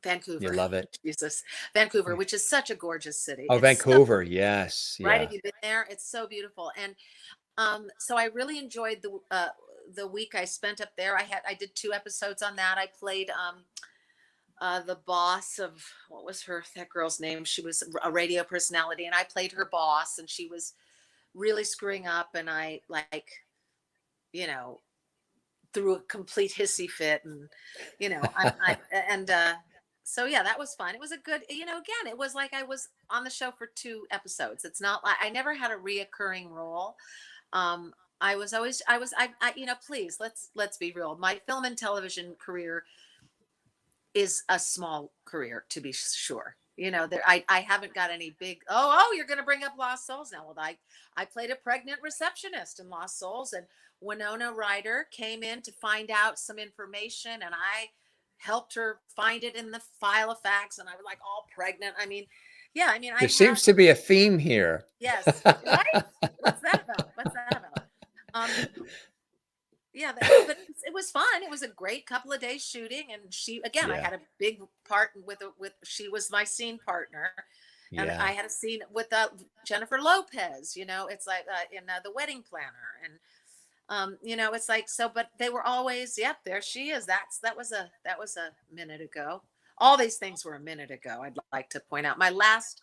Vancouver. love it. Jesus, Vancouver, which is such a gorgeous city. Oh, It's so Vancouver. Yes. right. Yeah. Have you been there? It's so beautiful, and so I really enjoyed the week I spent up there. I did 2 episodes on that. I played the boss of, what was that girl's name? She was a radio personality, and I played her boss, and she was really screwing up, and I, like, you know threw a complete hissy fit, and I and so yeah, that was fun. It was a good, again, it was like I was on the show for 2 episodes. It's not like I never had a reoccurring role. um please, let's be real. My film and television career is a small career, to be sure. I haven't got any big, you're going to bring up Lost Souls now. Well, I played a pregnant receptionist in Lost Souls, and Winona Ryder came in to find out some information, and I helped her find it in the file of facts, and I was like all pregnant. I mean, yeah, I mean, I There have, seems to be a theme here. yes, right? What's that about? What's that about? Yeah, but it was fun. It was a great couple of days shooting, and I Yeah. had a big part she was my scene partner, and Yeah. I had a scene with Jennifer Lopez. It's like in The Wedding Planner, and it's like, so. But they were always, yep, there she is. That was a minute ago. All these things were a minute ago. I'd like to point out my last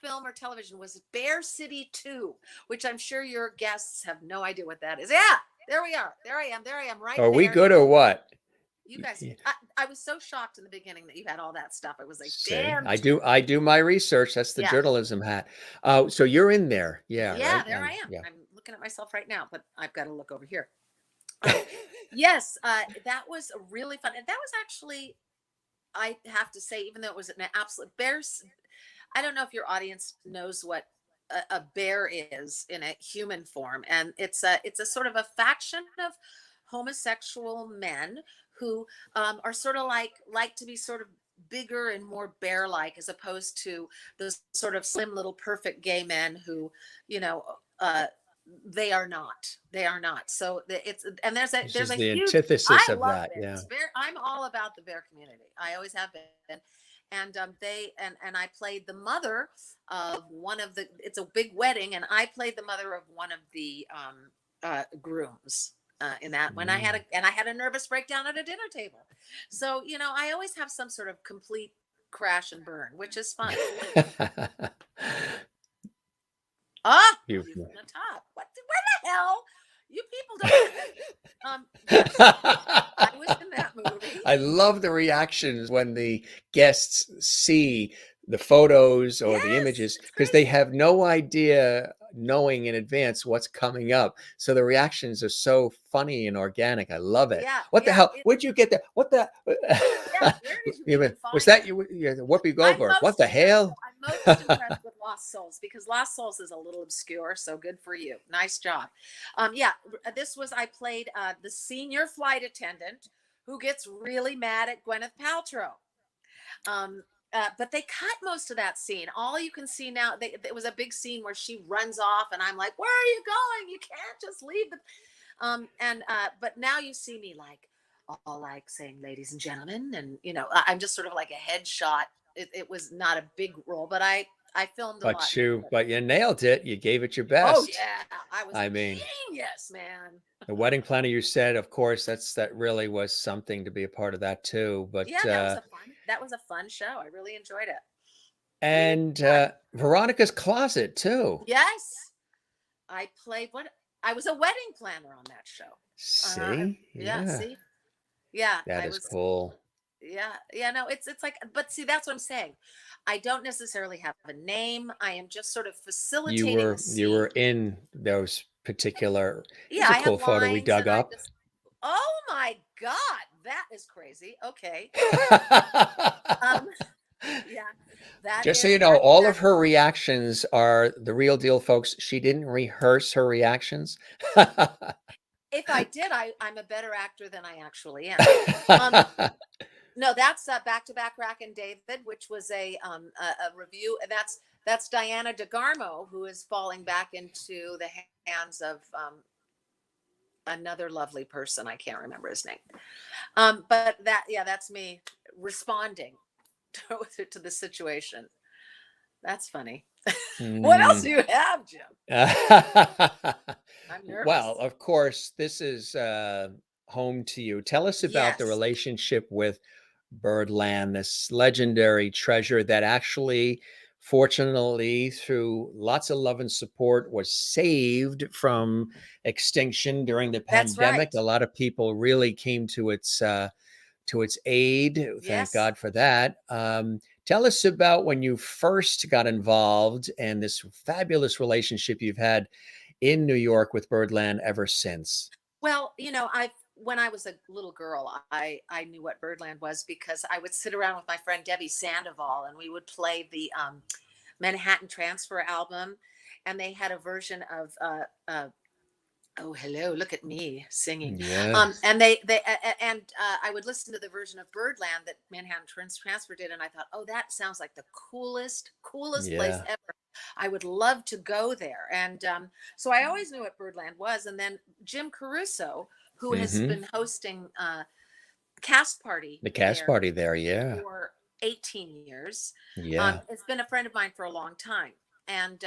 film or television was Bear City 2, which I'm sure your guests have no idea what that is. Yeah, there we are. There I am right Are we there. good or what? You guys, Yeah. I was so shocked in the beginning that you had all that stuff. I was like, See, damn. I do my research. That's the Yeah. journalism hat. So you're in there. Yeah, Yeah, right? there I am. Yeah. I'm looking at myself right now, but I've got to look over here. Yes, that was really fun. And that was actually, I have to say, even though it was an absolute bears, I don't know if your audience knows what a bear is in a human form, and it's a sort of a faction of homosexual men who are sort of like to be sort of bigger and more bear-like, as opposed to those sort of slim little perfect gay men who, you know, uh, they are not. So it's, and This there's is a the huge. antithesis I of love that. Yeah. bears. I'm all about the bear community. I always have been. And I played the mother of one of the. It's a big wedding, and I played the mother of one of the grooms in that. When Mm. I had a nervous breakdown at a dinner table. So I always have some sort of complete crash and burn, which is fun. View Beautiful. from the top. Where the hell? You people don't. Yes, I was in that movie. I love the reactions when the guests see the photos or the Yes, images, it's because they great. have no idea, knowing in advance what's coming up. So the reactions are so funny and organic. I love it. Yeah, What the yeah. hell? Where'd you get that? What the? Yeah. Where did you even Was find that it? you? Whoopi I'm Goldberg? What most the impressed. hell? I'm most impressed with Lost Souls, because Lost Souls is a little obscure. So good for you. Nice job. Yeah. I played the senior flight attendant who gets really mad at Gwyneth Paltrow. But they cut most of that scene. All you can see now, it was a big scene where she runs off, and I'm like, "Where are you going? You can't just leave the." And But now you see me like all like saying, "Ladies and gentlemen," and I'm just sort of like a headshot. It was not a big role, but I filmed a lot. But you nailed it. You gave it your Oh best. yeah, I was a I mean, genius, man. the wedding planner, you said, of course, that really was something to be a part of that too. But Yeah, that was a fun show. I really enjoyed it. Really and fun. Veronica's Closet too. Yes, I played what I was a wedding planner on that show. See, Yeah, yeah, see, yeah, that I is was. cool. Yeah, yeah, no, it's like, but see, that's what I'm saying. I don't necessarily have a name. I am just sort of facilitating the You were scene. in those particular. Yeah, Here's a I have cool photo we lines, dug and I up. just. Oh my God, that is crazy. Okay. Um. Yeah, that Just so is you know, that all that. of her reactions are the real deal, folks. She didn't rehearse her reactions. If I did, I'm a better actor than I actually am. Um, no, that's Back to Back Rack and David, which was a review, and that's Diana DeGarmo, who is falling back into the hands of another lovely person. I can't remember his name. But that's me responding to the situation. That's funny. What else Mm. do you have, Jim? I'm nervous. Well, of course, this is home to you. Tell us about the Yes, relationship with Birdland, this legendary treasure that actually, fortunately, through lots of love and support, was saved from extinction during the that's pandemic. right. A lot of people really came to its aid. Thank Yes. God for that. Tell us about when you first got involved and this fabulous relationship you've had in New York with Birdland ever since. Well, I when I was a little girl, I knew what Birdland was because I would sit around with my friend Debbie Sandoval, and we would play the Manhattan Transfer album, and they had a version of oh, hello, look at me singing. Yes. And they and I would listen to the version of Birdland that Manhattan Transfer did, and I thought, oh, that sounds like the coolest place Yeah. ever. I would love to go there. And so I always knew what Birdland was. And then Jim Caruso, who has Hmm. been hosting Cast Party The cast there party there. Yeah. for 18 years, Yeah. it's been a friend of mine for a long time. And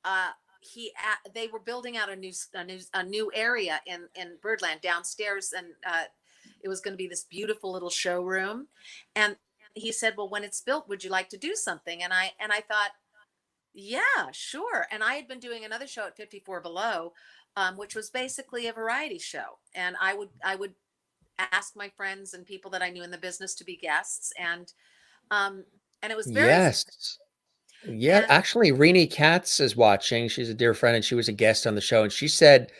uh, they were building out a new area in Birdland downstairs, and it was going to be this beautiful little showroom. And he said, "Well, when it's built, would you like to do something?" And I thought, "Yeah, sure." And I had been doing another show at 54 Below, which was basically a variety show, and I would ask my friends and people that I knew in the business to be guests, um, and it was very successful. Yes. Yeah. And Actually, Renee Katz is watching. She's a dear friend and she was a guest on the show. And she said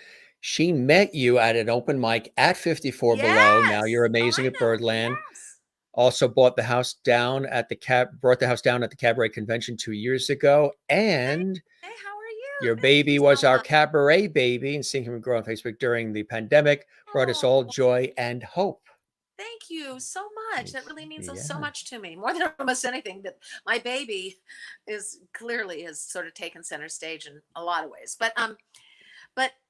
she met you at an open mic at 54 Below. Now you're yes, oh, amazing I at know, Birdland. yes. Also bought the house down at brought the house down at the cabaret convention 2 years ago. Hey, And hey, how are you? your Thank you baby was so our much. cabaret baby, and seeing him grow on Facebook during the pandemic brought us all Oh, joy and hope. thank you so much. That really means so Yeah. much to me, more than almost anything. That my baby is clearly has sort of taken center stage in a lot of ways. But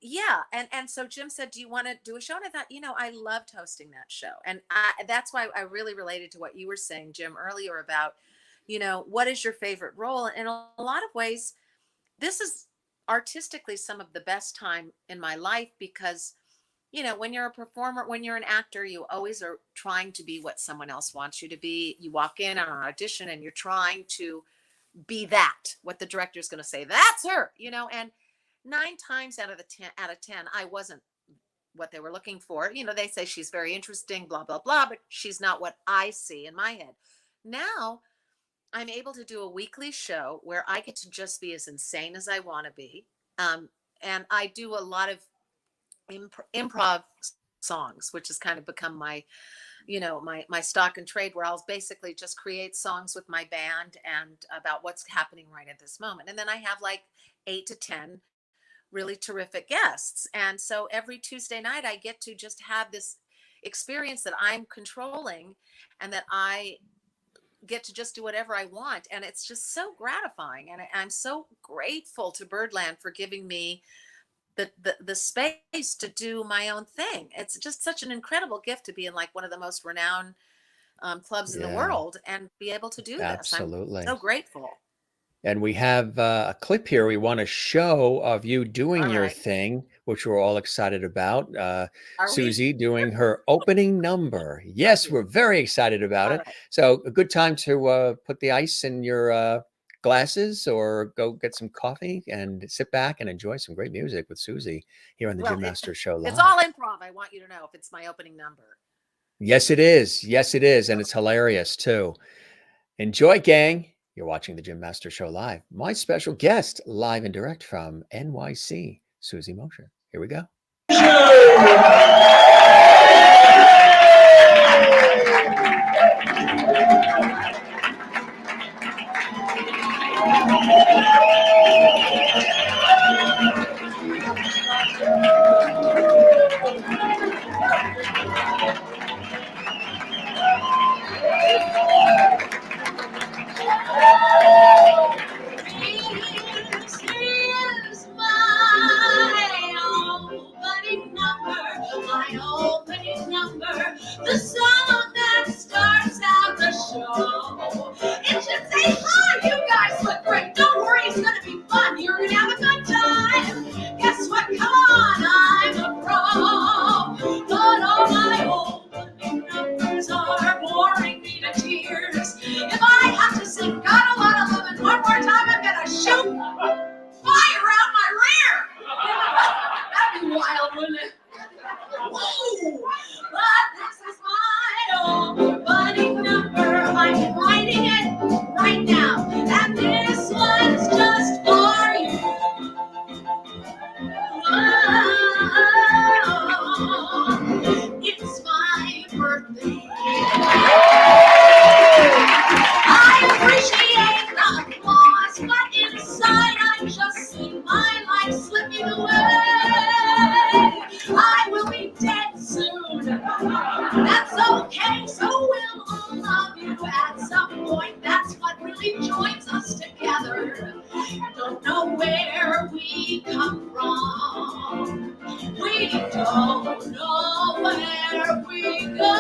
yeah, and so Jim said, "Do you want to do a show?" And I thought, I loved hosting that show, and that's why I really related to what you were saying, Jim, earlier about, what is your favorite role? And in a lot of ways, this is artistically some of the best time in my life because when you're a performer, when you're an actor, you always are trying to be what someone else wants you to be. You walk in on an audition and you're trying to be that, what the director is going to say, that's her, and 9 times out of 10, I wasn't what they were looking for. They say she's very interesting, blah, blah, blah, but she's not what I see in my head. Now I'm able to do a weekly show where I get to just be as insane as I want to be. And I do a lot of improv songs, which has kind of become my stock and trade, where I'll basically just create songs with my band and about what's happening right at this moment. And then I have like 8 to 10 really terrific guests. And so every Tuesday night I get to just have this experience that I'm controlling and that I get to just do whatever I want. And it's just so gratifying. And I'm so grateful to Birdland for giving me the space to do my own thing. It's just such an incredible gift to be in like one of the most renowned clubs in the Yeah, world and be able to do this. I'm so absolutely. grateful. And we have a clip here we want to show of you doing All your right. thing, which we're all excited about. Are we? Susie doing her opening number. Thank Yes, you. we're very excited about All it. right. So, a good time to put the ice in your glasses or go get some coffee and sit back and enjoy some great music with Susie here on the Well, Jim Master Show it's Live. all improv. I want you to know if it's my opening number. Yes, it is. Yes, it is. And Oh, it's hilarious too. Enjoy, gang. You're watching the Jim Master Show Live. My special guest, live and direct from NYC, Susie Mosher. Here we go. we come from. We don't know where we go.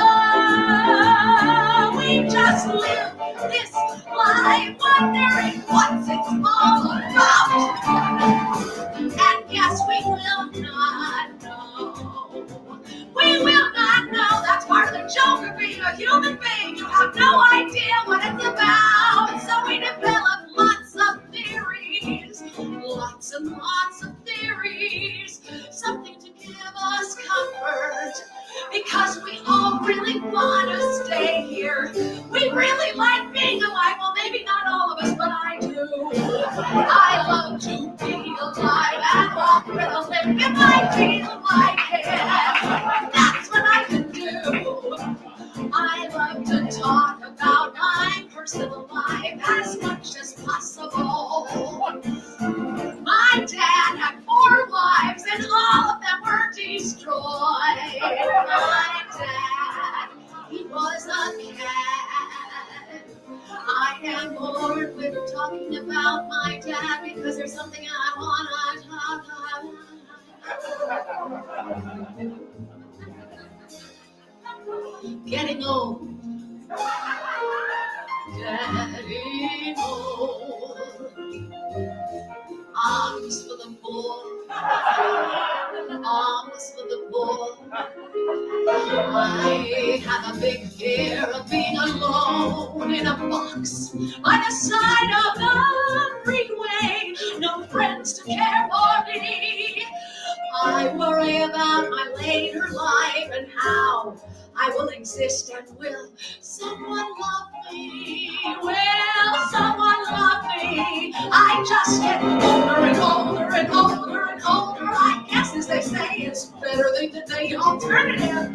We just live this life wondering what's it's all about. And yes, we will not know. We will not know. That's part of the joke of being a human being. You have no idea what it's about. So we develop lots of theories. Lots and lots of theories. Something to give us comfort. Because we all really want to stay here. We really like being alive. Well, maybe not all of us, but I do. I love to be alive and walk with a limp if I feel like it. That's what I can do. I love to talk about my personal life as much as possible. My dad had 4 wives and all of them were destroyed. My dad, he was a cat. I am bored with talking about my dad because there's something I want to talk about. Getting old. Getting old. Arms for the poor. Arms for the poor. I have a big fear of being alone in a box by the side of the freeway. No friends to care for me. I worry about my later life and how I will exist, and will someone love me? Will someone love me? I just get older and older and older and older. I guess, as they say, it's better than the alternative.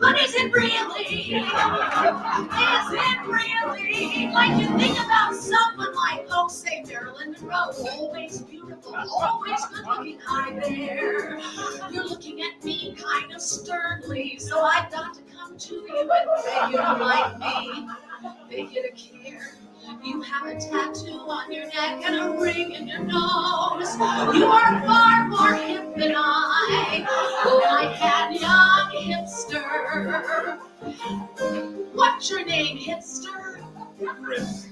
But is it really? Is it really? Like you think about someone like, oh, say, Marilyn Monroe, always beautiful, always good-looking. Hi there. You're looking at me kind of sternly, so I've got to come to you and beg you to like me, beg you to care. You have a tattoo on your neck and a ring in your nose. You are far more hip than I. Oh, my hand, young hipster. What's your name, hipster? Chris.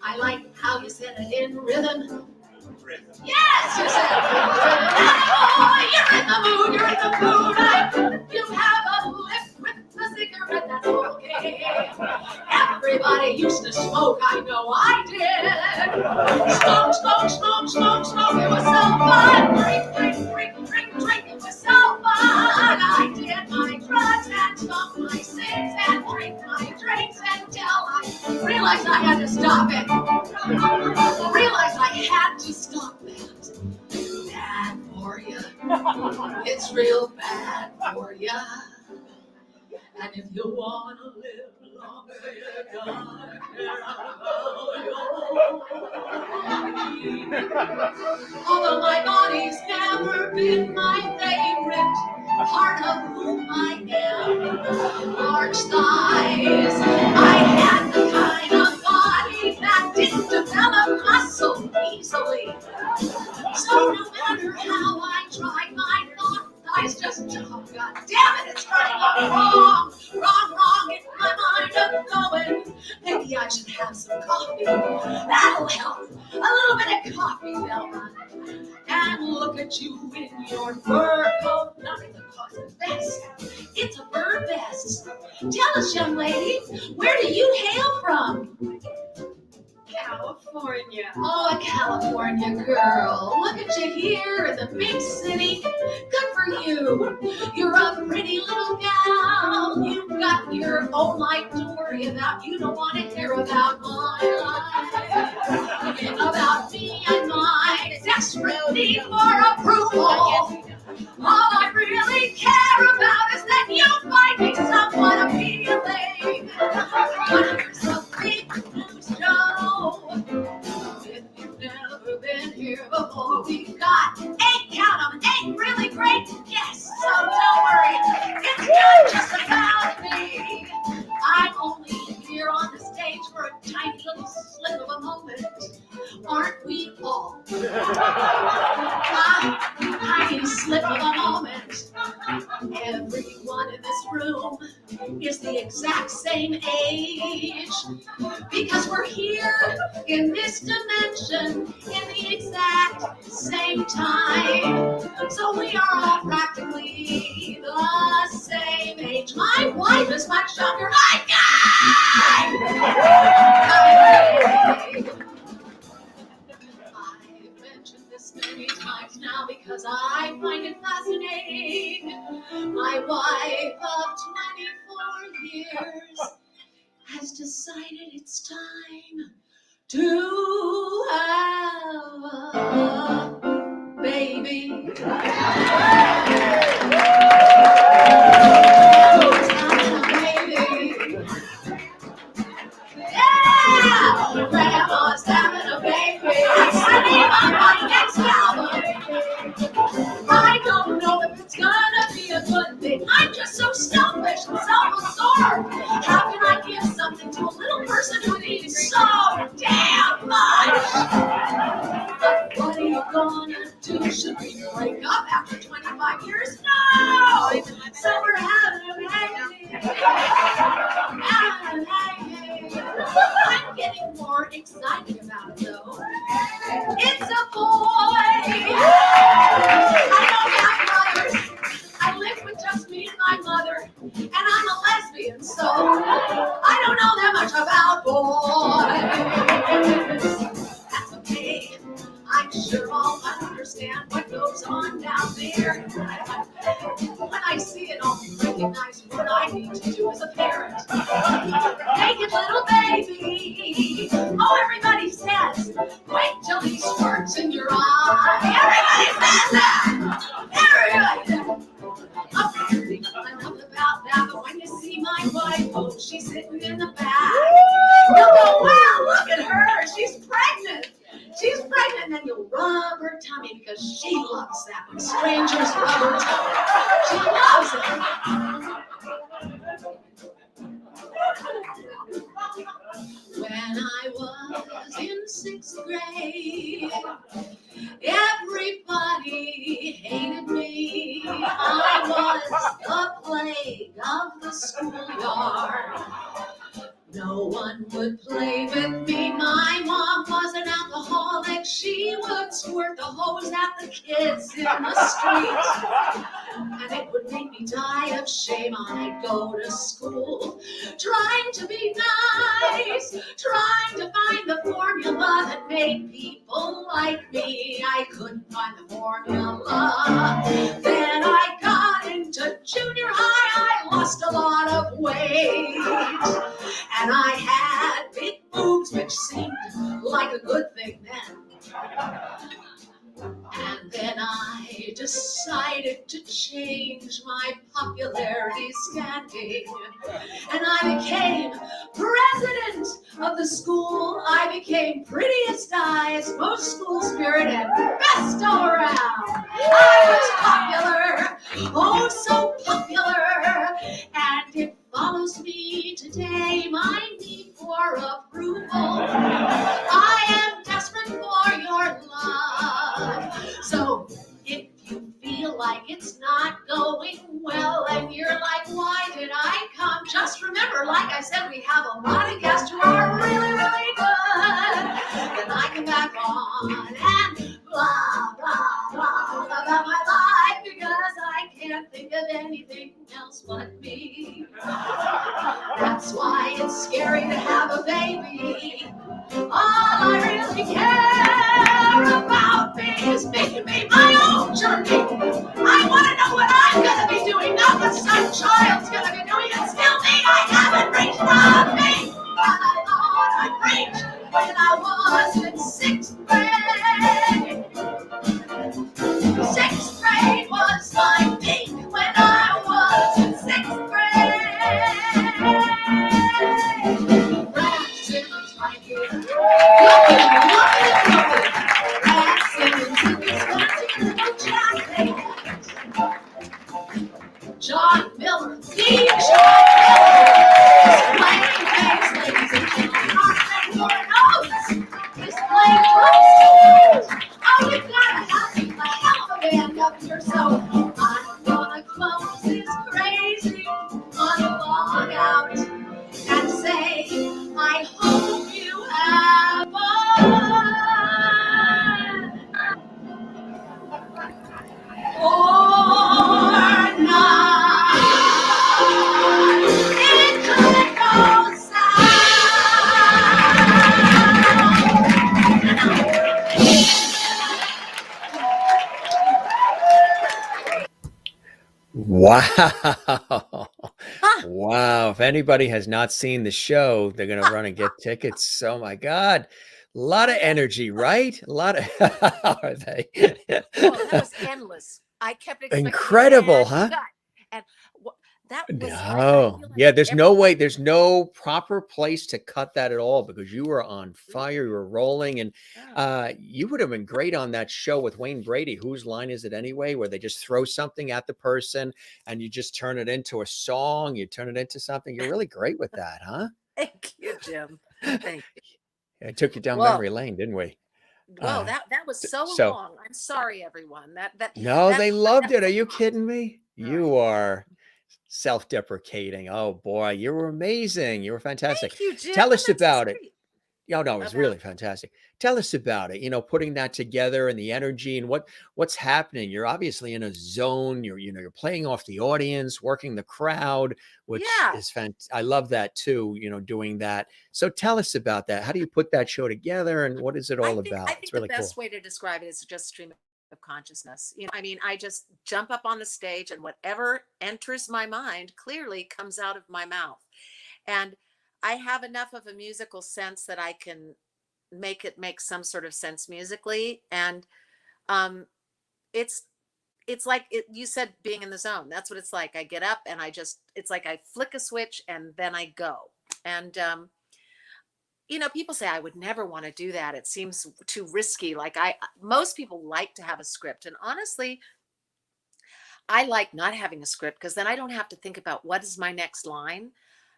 I like how you said it in rhythm. Chris. Yes, you said oh, you're in the mood, you're in the mood. You have a lip with a cigarette, that's okay. Everybody used to smoke, I know I did. Smoke, smoke, smoke, smoke, smoke, it was so fun. Drink, drink, drink, drink, drink, it was so fun. I did my drugs and smoked my cigs and drank my drinks until I realized I had to stop it. Realized I had to stop that. Bad for you. It's real bad for you. And if you want to live longer, you gotta care about your body. Although my body's never been my favorite part of who I am. Large thighs. I had the kind of body that didn't develop muscle easily. So no matter how I try, my thighs just, oh, God damn it, it's running wrong, wrong in my mind. I'm going, maybe I should have some coffee. That'll help. A little bit of coffee, Velma. And look at you in your fur coat. Not in the cotton vest. It's a bird vest. Tell us, young lady, where do you hail from? California. Oh, a California girl. Look at you here in the big city. Good for you. You're a pretty little gal. You've got your own life to worry about. You don't want to hear about my life. About me and mine. Desperate need for approval. All I really care about is that you find me somewhat appealing. But here's the big news, Joe. If you've never been here before, we've got 8, count 'em, 8 really great guests. So don't worry, it's not just about me. I'm only here on the stage for a tiny little slip of a moment. Aren't we all? exact same age, because we're here in this dimension in the exact same time. So we are all practically the same age. My wife is much younger. My God! I've mentioned this many times now because I find it fascinating. My wife of 24 years has decided it's time to have a baby. Who's having a baby? Yeah! Grandma's having a baby. That's the name of my next album. I don't know if it's gonna be a good thing. I'm just so selfish and self-absorbed. How can I give something to a little person who needs so damn much? But what are you gonna do? Should we break up after 25 years? No! So we're having a baby. I'm getting more excited about it though. It's a boy. I don't have brothers. I live with just me and my mother, and I'm a lesbian, so I don't know that much about boys. That's okay. I'm sure I'll understand what goes on down there. When I see it, I'll recognize what I need to do as a parent. Naked little baby. Oh, everybody says, wait till he squirts in your eye. Everybody says that. Everybody. Enough about that, but when you see my wife, oh, she's sitting in the back. You'll go, wow, look at her. She's pregnant. She's pregnant, and then you'll rub her tummy because she loves that when strangers rub her tummy. She loves it. When I was in 6th grade, everybody hated me. I was the plague of the schoolyard. No one would play with me. My mom was an alcoholic. She would squirt the hose at the kids in the street. And it would make me die of shame. I'd go to school trying to be nice, trying to find the formula that made people like me. I couldn't find the formula. Then I got into junior high. I lost a lot of weight. And I had big boobs, which seemed like a good thing then. And then I decided to change my popularity standing. And I became president of the school. I became prettiest eyes, most school spirit, and best all around. I was popular, oh so popular. And it follows me today, my need for approval. I am desperate for your love. So if you feel like it's not going well and you're like, why did I come? Just remember, like I said, we have a lot of guests who are really, really good. Then I come back on and blah, blah, blah about my life because I can't think of anything else but me. That's why it's scary to have a baby. All I really care about me is making me my own journey. I want to know what I'm going to be doing, not what some child's going to be doing. It's still me. I haven't reached the peak that I thought I'd reach when I was in 6th grade. 6th grade was my peak when I was in 6th grade. Brad Simmons right here. Look at Brad Simmons in this Untitled Chapter. John Miller, the John Miller, displaying bass, ladies and gentlemen. Your notes, displaying bass. Oh, we've got a hell of a band up here, so I'm gonna close this crazy monologue out. Wow. Huh. Wow. If anybody has not seen the show, they're going to run and get tickets. Oh my God. A lot Oh, of that energy, right? A lot of, are they? oh, that was endless. I kept expecting it Incredible, and huh? cut. And wha that was I No. feel like Yeah, there's no way, everyone there's no proper place to cut that at all because you were on fire, you really? were rolling, and Oh. you would have been great on that show with Wayne Brady. Whose line is it anyway? Where they just throw something at the person and you just turn it into a song, you turn it into something. You're really great with that, huh? Thank you, Jim. Thank It took you down Whoa. memory lane, didn't we? Whoa, Uh, that was so so long. I'm sorry, everyone. no, That they loved it. was Are a you lot. kidding me? All right. You are self-deprecating. Oh boy, you were amazing. You were fantastic. Thank you, Jim. Tell us That's about it. sweet. Oh, no, it was About really fantastic. Tell us about it, putting that together and the energy and what's happening. You're obviously in a zone. You're playing off the audience, working the crowd, which yeah. is I love that too, doing that. So tell us about that. How do you put that show together and what is it all I about? It's think the really best cool. way to describe it is just stream of consciousness. I mean, I just jump up on the stage and whatever enters my mind clearly comes out of my mouth. And I have enough of a musical sense that I can make it make some sort of sense musically. And um it's it's like you said, being in the zone. That's what it's like. I get up and it's like I flick a switch and then I go. And people say I would never want to do that. It seems too risky. Like most people like to have a script. And honestly, I like not having a script because then I don't have to think about what is my next line,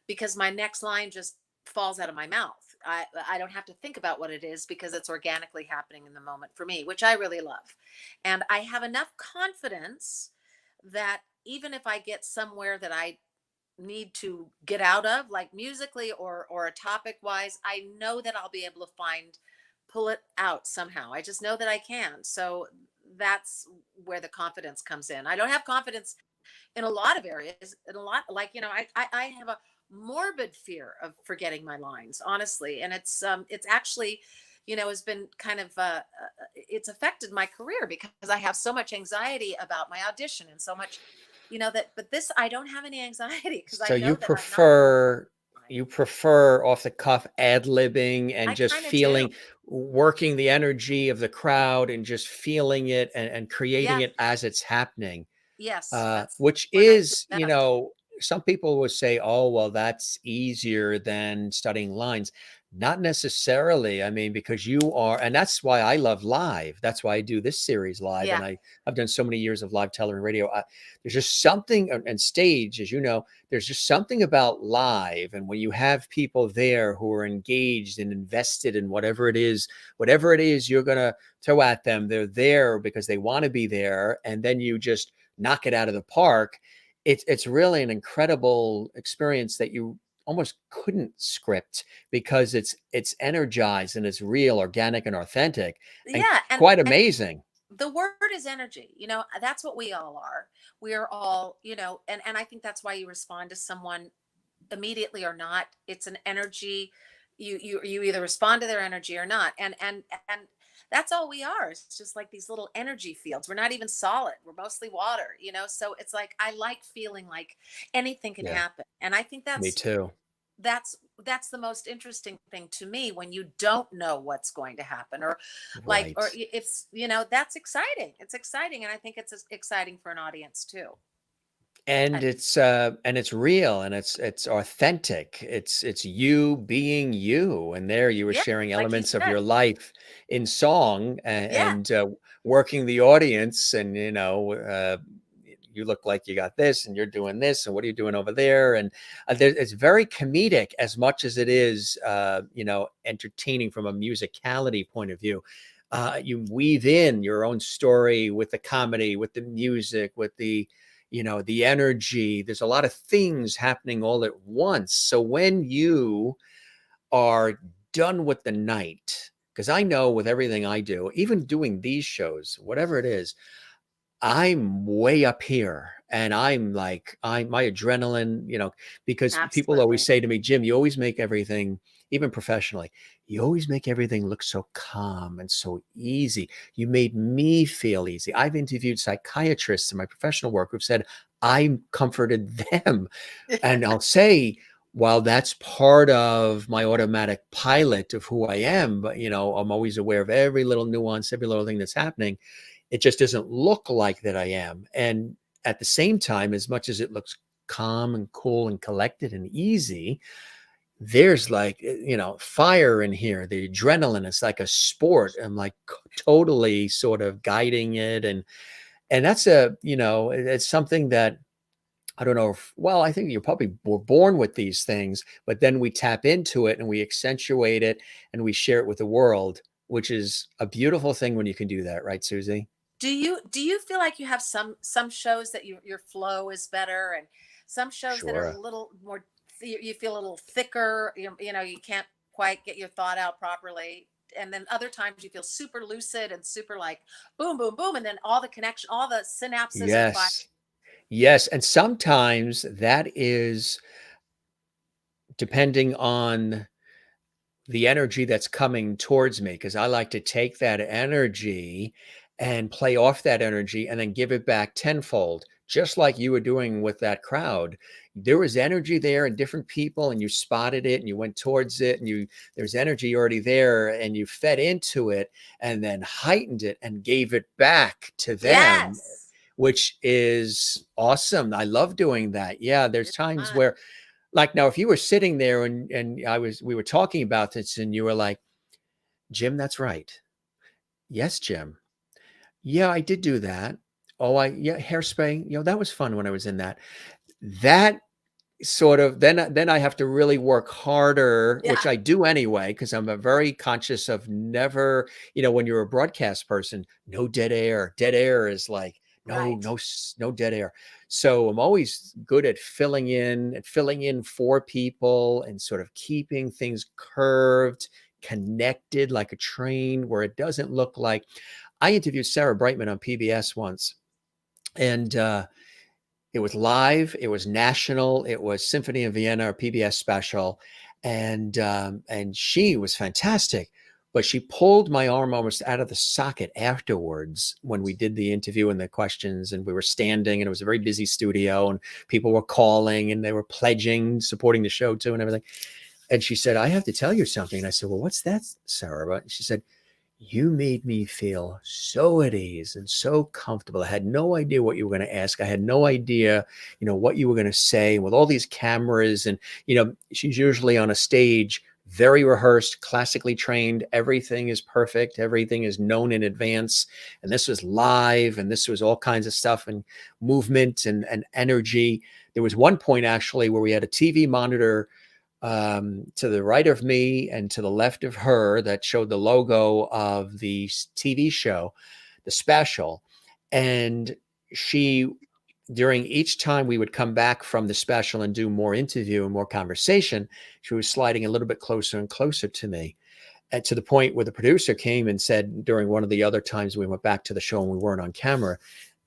because my next line just falls out of my mouth. I don't have to think about what it is because it's organically happening in the moment for me, which I really love. And I have enough confidence that even if I get somewhere that I need to get out of, like musically or a topic wise, I know that I'll be able to pull it out somehow. I just know that I can. So that's where the confidence comes in. I don't have confidence in a lot of areas, in a lot, like, I have a morbid fear of forgetting my lines, honestly. And it's actually, has been kind of it's affected my career because I have so much anxiety about my audition and so much, that, but this, I don't have any anxiety because I So know that I'm not going to line. you prefer off the cuff ad-libbing and I just kind of do. working the energy of the crowd and just feeling it and creating Yeah. it as it's happening. Yes, that's Which what I do is, best. some people would say, oh, well, that's easier than studying lines. Not necessarily. I mean, because you are, and that's why I love live. That's why I do this series live. Yeah. And I've done so many years of live television radio. There's just something, and stage, as you know, there's just something about live. And when you have people there who are engaged and invested in whatever it is you're going to throw at them, they're there because they want to be there. And then you just knock it out of the park. It's really an incredible experience that you almost couldn't script because it's energized and it's real, organic, and authentic, and Yeah. quite And amazing. the word is energy. That's what we all are. We are all, and I think that's why you respond to someone immediately or not. It's an energy. You either respond to their energy or not. And that's all we are. It's just like these little energy fields. We're not even solid. We're mostly water, so it's like I like feeling like anything can Yeah, happen. And I think me too. that's the most interesting thing to me, when you don't know what's going to happen, or like, Right. if that's exciting. It's exciting, and I think it's exciting for an audience too. I, And it's real and it's authentic. It's you being you. And there you were yeah, sharing like you elements of said. your life in song Yeah. and working the audience. And you look like you got this, and you're doing this, and what are you doing over there? And it's very comedic as much as it is, entertaining from a musicality point of view. You weave in your own story with the comedy, with the music, with the energy. There's a lot of things happening all at once. So when you are done with the night, because I know with everything I do, even doing these shows, whatever it is, I'm way up here and I'm like, my adrenaline, because people always Absolutely. say to me, Jim, you always make everything, even professionally, you always make everything look so calm and so easy. You made me feel easy. I've interviewed psychiatrists in my professional work who've said, I comforted them. And I'll say, while that's part of my automatic pilot of who I am, but I'm always aware of every little nuance, every little thing that's happening. It just doesn't look like that I am. And at the same time, as much as it looks calm and cool and collected and easy, there's like, fire in here, the adrenaline. It's like a sport. I'm like totally sort of guiding it. And that's it's something that I don't know if, well, I think you probably were born with these things, but then we tap into it and we accentuate it and we share it with the world, which is a beautiful thing when you can do that, right, Susie? Do you feel like you have some shows that your flow is better, and some shows that are a Sure. little more, you feel a little thicker, you can't quite get your thought out properly, and then other times you feel super lucid and super like boom boom boom, and then all the connection, all the synapses are fired. Yes. Yes. And sometimes that is depending on the energy that's coming towards me, because I like to take that energy and play off that energy and then give it back tenfold, just like you were doing with that crowd. There was energy there and different people, and you spotted it and you went towards it, and there's energy already there, and you fed into it and then heightened it and gave it back to them, Yes, which is awesome. I love doing that. Yeah, there's it's times fun. where, like, now if you were sitting there and we were talking about this and you were like, Jim, that's right. Yes, Jim. Yeah, I did do that. Oh, yeah, Hairspray, that was fun when I was in that. That sort of, then I have to really work harder, which Yeah, I do anyway, because I'm a very conscious of never, when you're a broadcast person, no dead air. Dead air is like, no, right. no, no dead air. So I'm always good at filling in for people and sort of keeping things curved, connected like a train, where it doesn't look like. I interviewed Sarah Brightman on PBS once, and it was live, it was national, it was Symphony of Vienna, or PBS special, and she was fantastic. But she pulled my arm almost out of the socket afterwards when we did the interview and the questions, and we were standing, and it was a very busy studio, and people were calling and they were pledging, supporting the show too, and everything. And she said, "I have to tell you something." And I said, "Well, what's that, Sarah?" And she said, "You made me feel so at ease and so comfortable. I had no idea what you were going to ask. I had no idea, what you were going to say with all these cameras." And, she's usually on a stage, very rehearsed, classically trained. Everything is perfect. Everything is known in advance. And this was live, and this was all kinds of stuff and movement and energy. There was one point actually where we had a TV monitor to the right of me and to the left of her that showed the logo of the TV show, the special. And she, during each time we would come back from the special and do more interview and more conversation, she was sliding a little bit closer and closer to me. And to the point where the producer came and said during one of the other times we went back to the show and we weren't on camera,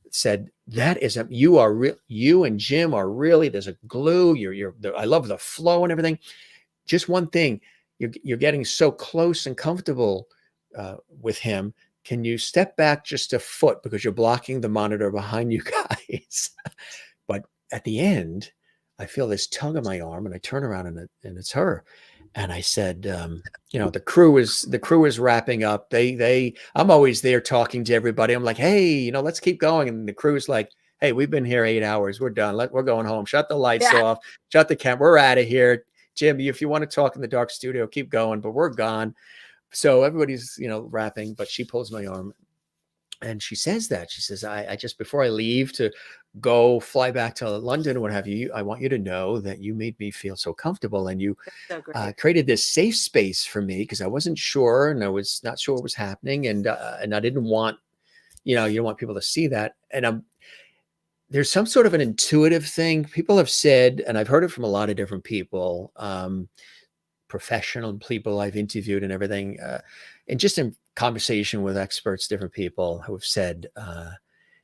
said, "That is you are real. You and Jim are really, there's a glue. I love the flow and everything. Just one thing, you're getting so close and comfortable with him. Can you step back just a foot because you're blocking the monitor behind you guys?" But at the end, I feel this tug on my arm, and I turn around, and it's her. And I said, the crew is wrapping up. I'm always there talking to everybody. I'm like, "Hey, let's keep going." And the crew's like, "Hey, we've been here 8 hours. We're done. We're going home. Shut the lights Yeah. off. Shut the camera. We're out of here. Jim, if you want to talk in the dark studio, keep going, but we're gone." So everybody's, wrapping, but she pulls my arm and she says that. She says, I just, before I leave to go fly back to London or what have you, I want you to know that you made me feel so comfortable, and you So great. created this safe space for me, because I wasn't sure, and I was not sure what was happening. And I didn't want, you don't want people to see that. And there's some sort of an intuitive thing people have said, and I've heard it from a lot of different people, professional people I've interviewed and everything, and just in conversation with experts, different people who have said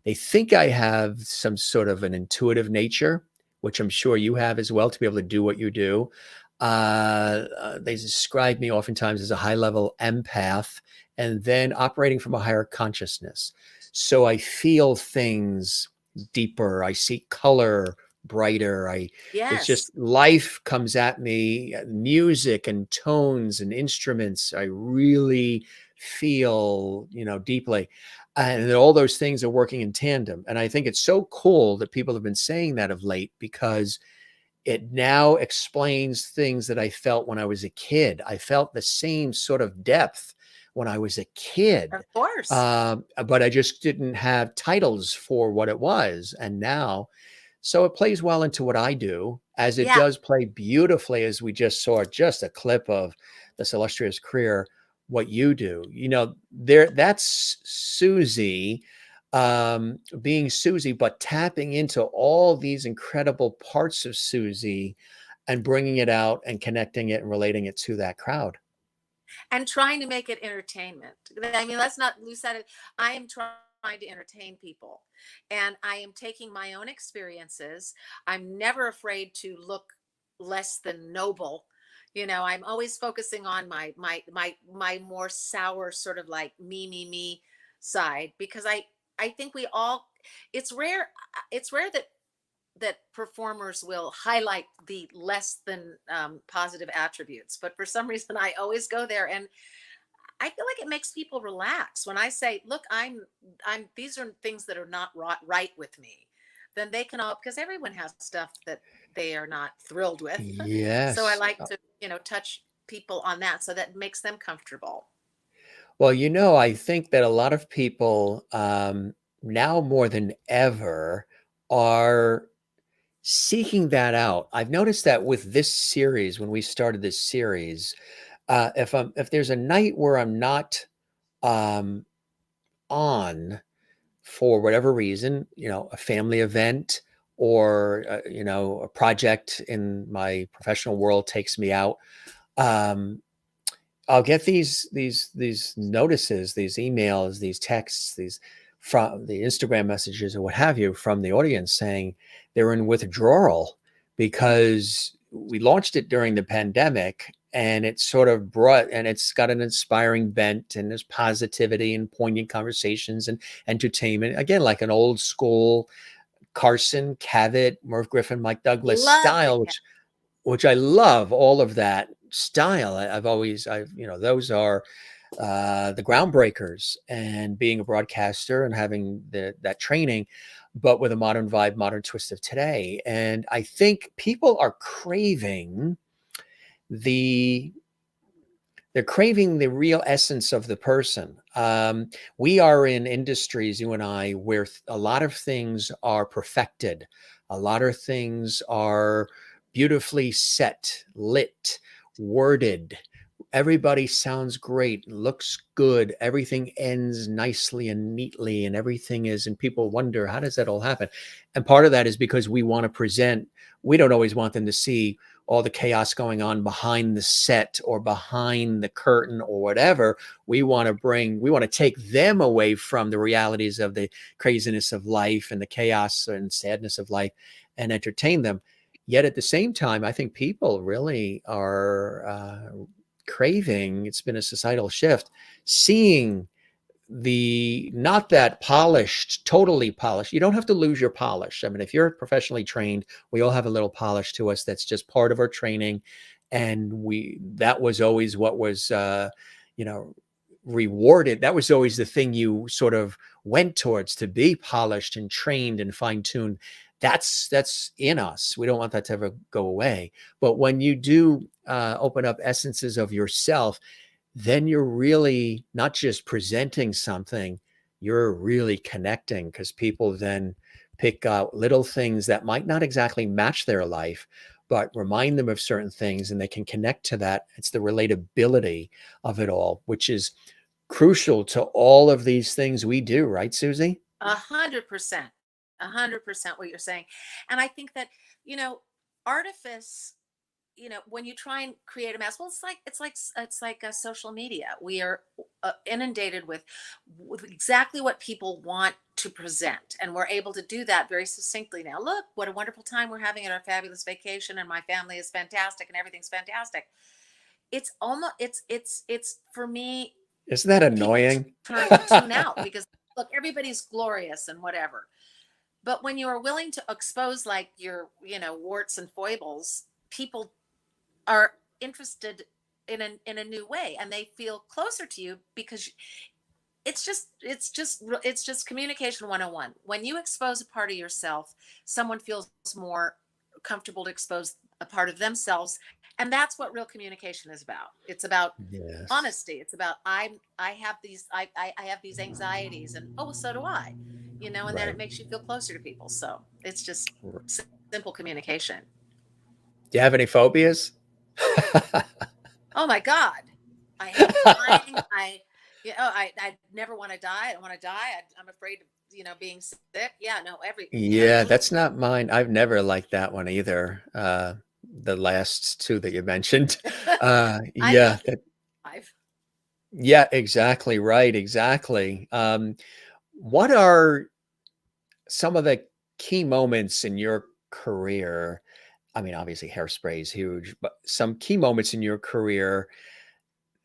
they think I have some sort of an intuitive nature, which I'm sure you have as well, to be able to do what you do. They describe me oftentimes as a high level empath, and then operating from a higher consciousness. So I feel things deeper. I see color brighter. It's Yes. just life comes at me, music and tones and instruments. I really feel, deeply. And all those things are working in tandem. And I think it's so cool that people have been saying that of late, because it now explains things that I felt when I was a kid. I felt the same sort of depth when I was a kid, Of course. but I just didn't have titles for what it was. And now, so it plays well into what I do, as it Yeah. does play beautifully, as we just saw just a clip of this illustrious career, what you do. That's Susie, being Susie, but tapping into all these incredible parts of Susie and bringing it out and connecting it and relating it to that crowd. And trying to make it entertainment. I mean, let's not lose sight of. I am trying to entertain people, and I am taking my own experiences. I'm never afraid to look less than noble. I'm always focusing on my more sour, sort of like me side, because I think we all. It's rare. It's rare that performers will highlight the less than positive attributes, but for some reason I always go there, and I feel like it makes people relax when I say, look, I'm these are things that are not right with me. Then they can all, because everyone has stuff that they are not thrilled with. So I Yes. like to touch people on that, so that makes them comfortable. Well, I think that a lot of people, now more than ever, are seeking that out. I've noticed that with this series, when we started this series, if there's a night where I'm not um, on for whatever reason, a family event, or a project in my professional world takes me out, um, I'll get these notices, these emails, these texts, these from the Instagram messages or what have you, from the audience saying they're in withdrawal because we launched it during the pandemic, and it's got an inspiring bent, and there's positivity and poignant conversations and entertainment. Again, like an old school Carson, Cavett, Merv Griffin, Mike Douglas Love style, it. which I love all of that style. Those are the groundbreakers, and being a broadcaster and having that training, but with a modern vibe, modern twist of today. And I think people are craving the they're craving the real essence of the person. We are in industries, you and I, where a lot of things are perfected. A lot of things are beautifully set, lit, worded. Everybody sounds great, looks good. Everything ends nicely and neatly, and and people wonder, how does that all happen? And part of that is because we don't always want them to see all the chaos going on behind the set or behind the curtain or whatever. We want to take them away from the realities of the craziness of life and the chaos and sadness of life, and entertain them. Yet at the same time, I think people really are craving, it's been a societal shift, seeing not that polished, totally polished. You don't have to lose your polish. I mean, if you're professionally trained, we all have a little polish to us that's just part of our training. And that was always what was, rewarded. That was always the thing you sort of went towards, to be polished and trained and fine-tuned. That's in us. We don't want that to ever go away. But when you do open up essences of yourself, then you're really not just presenting something, you're really connecting, because people then pick out little things that might not exactly match their life, but remind them of certain things, and they can connect to that. It's the relatability of it all, which is crucial to all of these things we do, right, Susie? 100%. 100% what you're saying. And I think that, you know, artifice, when you try and create a mass, well, it's like a social media. We are inundated with exactly what people want to present, and we're able to do that very succinctly now. Look, what a wonderful time we're having at our fabulous vacation, and my family is fantastic, and everything's fantastic. It's almost it's for me, Isn't that people annoying? tune out because, look, everybody's glorious and whatever. But when you are willing to expose like your, warts and foibles, people are interested in a new way, and they feel closer to you because it's just communication 101. When you expose a part of yourself, someone feels more comfortable to expose a part of themselves, and that's what real communication is about. It's about Yes. honesty. It's about I have these I have these anxieties, and oh, so do I, and then Right. it makes you feel closer to people. So it's just simple communication. Do you have any phobias? Oh my God. I hate dying. I never want to die. I don't want to die. I'm afraid of, being sick. Yeah, no, Yeah, that's not mine. I've never liked that one either. The last two that you mentioned. I know. Yeah, that, I've, yeah, exactly right, exactly. What are some of the key moments in your career? I mean, obviously, Hairspray is huge, but some key moments in your career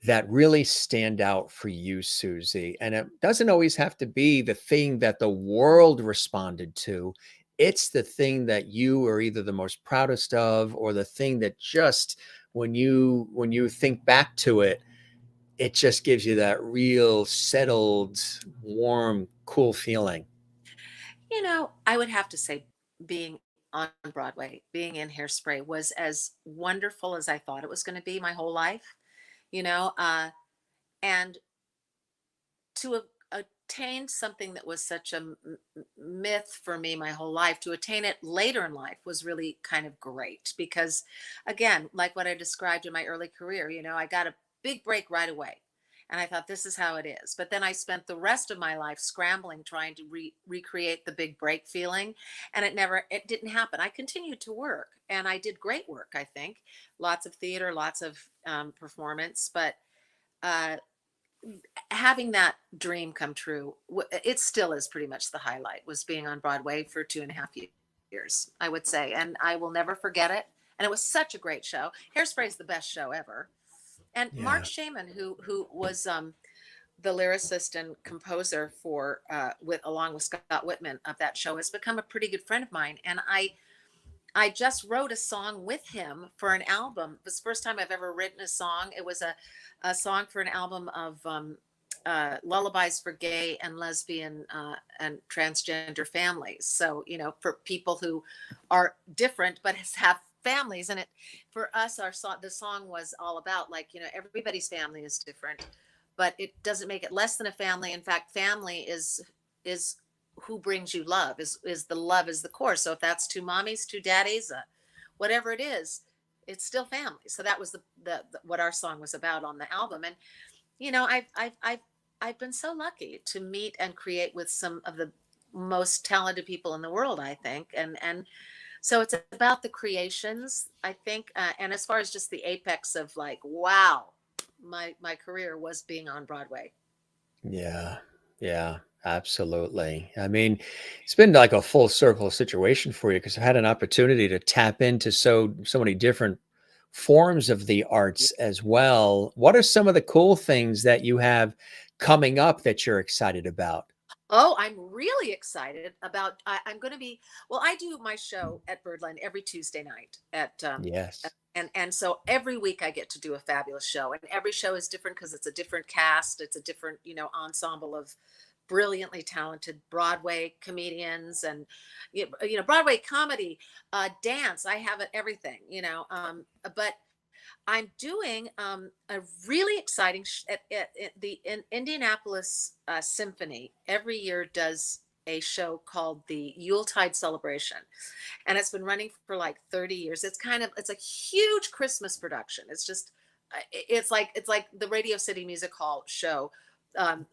that really stand out for you, Susie? And it doesn't always have to be the thing that the world responded to. It's the thing that you are either the most proudest of, or the thing that just when you think back to it, it just gives you that real settled, warm, cool feeling. I would have to say being on Broadway, being in Hairspray was as wonderful as I thought it was going to be my whole life, you know, uh, and to attain something that was such a myth for me my whole life, to attain it later in life was really kind of great because, again, like what I described in my early career, I got a big break right away. And I thought, this is how it is. But then I spent the rest of my life scrambling, trying to recreate the big break feeling. And it didn't happen. I continued to work and I did great work, I think. Lots of theater, lots of performance. But uh, having that dream come true, it still is pretty much the highlight, was being on Broadway for 2.5 years, I would say. And I will never forget it. And it was such a great show. Hairspray is the best show ever. And Mark Yeah. Shaman, who was the lyricist and composer for with along with Scott Whitman of that show, has become a pretty good friend of mine. And I just wrote a song with him for an album. It was the first time I've ever written a song. It was a song for an album of lullabies for gay and lesbian and transgender families. So, for people who are different but have families. And for us, the song was all about, like, everybody's family is different, but it doesn't make it less than a family. In fact, family is who brings you love, is the love is the core. So if that's two mommies, two daddies, whatever it is, it's still family. So that was the what our song was about on the album. And I've been so lucky to meet and create with some of the most talented people in the world, I think. And so it's about the creations, I think. And as far as just the apex of, like, wow, my career was being on Broadway. Yeah. Yeah. Absolutely. I mean, it's been like a full circle situation for you because I've had an opportunity to tap into so many different forms of the arts as well. What are some of the cool things that you have coming up that you're excited about? Oh, I'm really excited about. I'm going to be. Well, I do my show at Birdland every Tuesday night Yes. and so every week I get to do a fabulous show, and every show is different because it's a different cast, it's a different ensemble of brilliantly talented Broadway comedians, and Broadway comedy, dance. I have it everything, but I'm doing a really exciting at the Indianapolis Symphony. Every year does a show called the Yuletide Celebration, and it's been running for like 30 years. It's a huge Christmas production. It's just it's like the Radio City Music Hall show, um,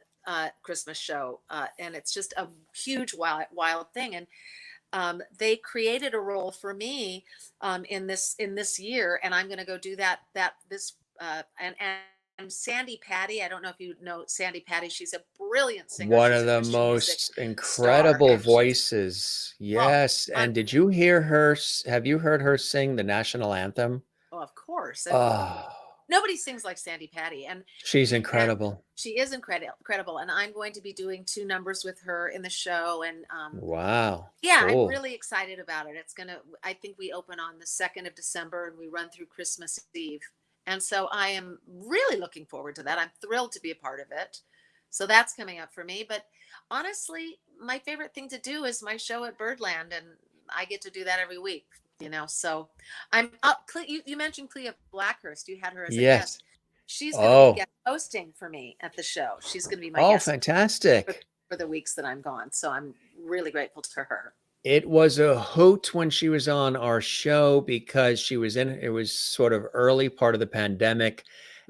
Christmas show, and it's just a huge wild thing. And they created a role for me in this year, and I'm going to go do that this and Sandy Patty. I don't know if you know Sandy Patty. She's a brilliant singer. One She's of a the Christian music most star, incredible and she's voices. oh, Yes. And did you unbelievable. hear her? Have you heard her sing the national anthem? Oh, of course. And Oh. nobody sings like Sandy Patty. She's And incredible. she is incredible. And I'm going to be doing 2 numbers with her in the show. And Wow. yeah, I'm Cool. really excited about it. I think we open on the 2nd of December and we run through Christmas Eve. And so I am really looking forward to that. I'm thrilled to be a part of it. So that's coming up for me. But honestly, my favorite thing to do is my show at Birdland. And I get to do that every week, So I'm up. You mentioned Cleo Blackhurst. You had her as a Yes. guest. She's going to be Oh, guest hosting for me at the show. She's going to be my oh, guest for, fantastic. for the weeks that I'm gone. So I'm really grateful to her. It was a hoot when she was on our show because it was sort of early part of the pandemic,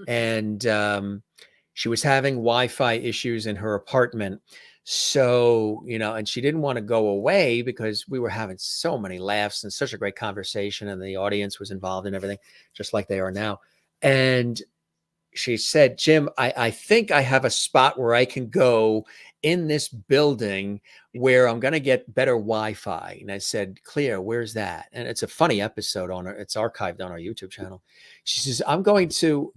and she was having Wi-Fi issues in her apartment. So, and she didn't want to go away because we were having so many laughs and such a great conversation, and the audience was involved in everything, just like they are now. And she said, Jim, I think I have a spot where I can go in this building where I'm going to get better Wi-Fi. And I said, Cleo, where's that? And it's a funny episode it's archived on our YouTube channel. She says, I'm going to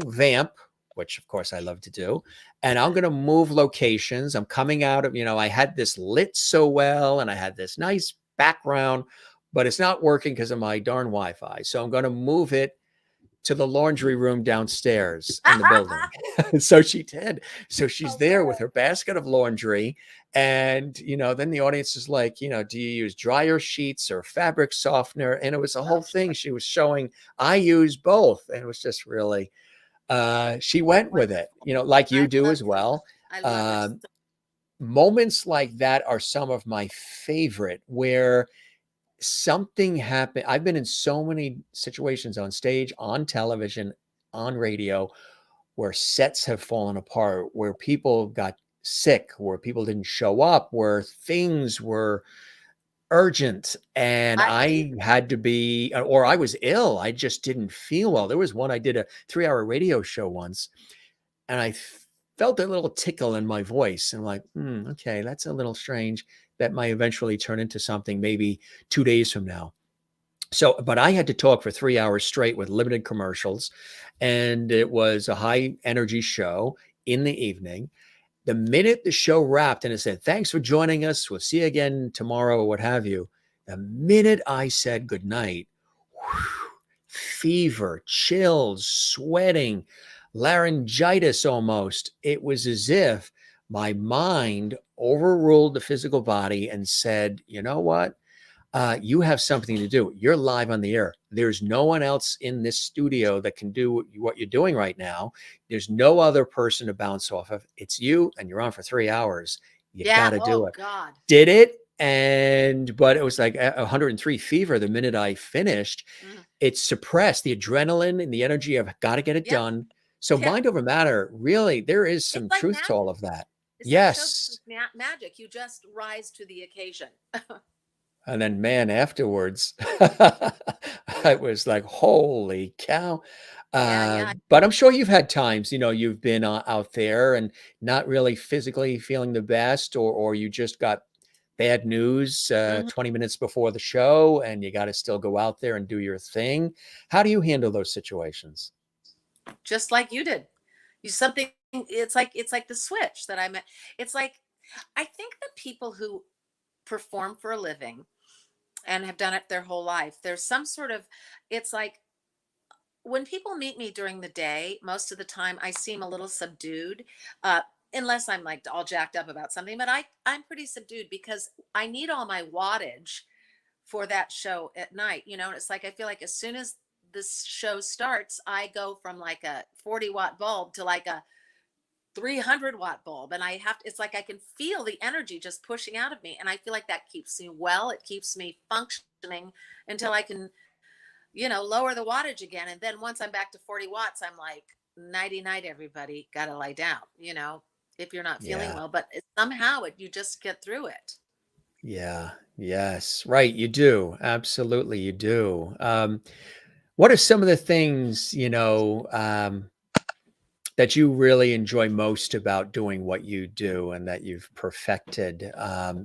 vamp, which of course I love to do. And I'm going to move locations. I'm coming out of, I had this lit so well and I had this nice background, but it's not working because of my darn Wi-Fi. So I'm going to move it to the laundry room downstairs in the building. So she did. So she's there with her basket of laundry. And, then the audience is like, do you use dryer sheets or fabric softener? And it was a whole thing. She was showing, I use both. And it was just really, she went with it, like you do as well. I love it. Moments like that are some of my favorite, where something happened. I've been in so many situations on stage, on television, on radio, where sets have fallen apart, where people got sick, where people didn't show up, where things were urgent and I had to be, or I was ill. I just didn't feel well. There was one, I did a 3-hour radio show once, and I felt a little tickle in my voice. And I'm like, okay, that's a little strange. That might eventually turn into something maybe 2 days from now. So, but I had to talk for 3 hours straight with limited commercials. And it was a high energy show in the evening. The minute the show wrapped and it said, thanks for joining us, we'll see you again tomorrow, or what have you. The minute I said goodnight, fever, chills, sweating, laryngitis almost. It was as if my mind overruled the physical body and said, you know what? You have something to do. You're live on the air. There's no one else in this studio that can do what you're doing right now. There's no other person to bounce off of. It's you, and you're on for 3 hours. You got to do it. God. Did it. But it was like 103 fever the minute I finished. It suppressed the adrenaline and the energy of got to get it done. So mind over matter, really, there is some like truth magic. to all of that. It's Yes. like magic. You just rise to the occasion. And then, man, afterwards, I was like, holy cow. But I'm sure you've had times, you've been out there and not really physically feeling the best, or you just got bad news 20 minutes before the show and you got to still go out there and do your thing. How do you handle those situations? Just like you did. It's like the switch that I met. It's like, I think that people who perform for a living and have done it their whole life, there's some sort of, it's like when people meet me during the day, most of the time I seem a little subdued, unless I'm like all jacked up about something, but I'm pretty subdued because I need all my wattage for that show at night. It's like, I feel like as soon as this show starts, I go from like a 40-watt bulb to like a 300-watt bulb, and it's like I can feel the energy just pushing out of me, and I feel like that keeps me well. It keeps me functioning until I can lower the wattage again. And then once I'm back to 40 watts, I'm like, nighty night, everybody, gotta lie down, if you're not feeling well. But somehow you just get through it. Yeah. Yes. Right. You do. Absolutely. You do. What are some of the things, that you really enjoy most about doing what you do and that you've perfected?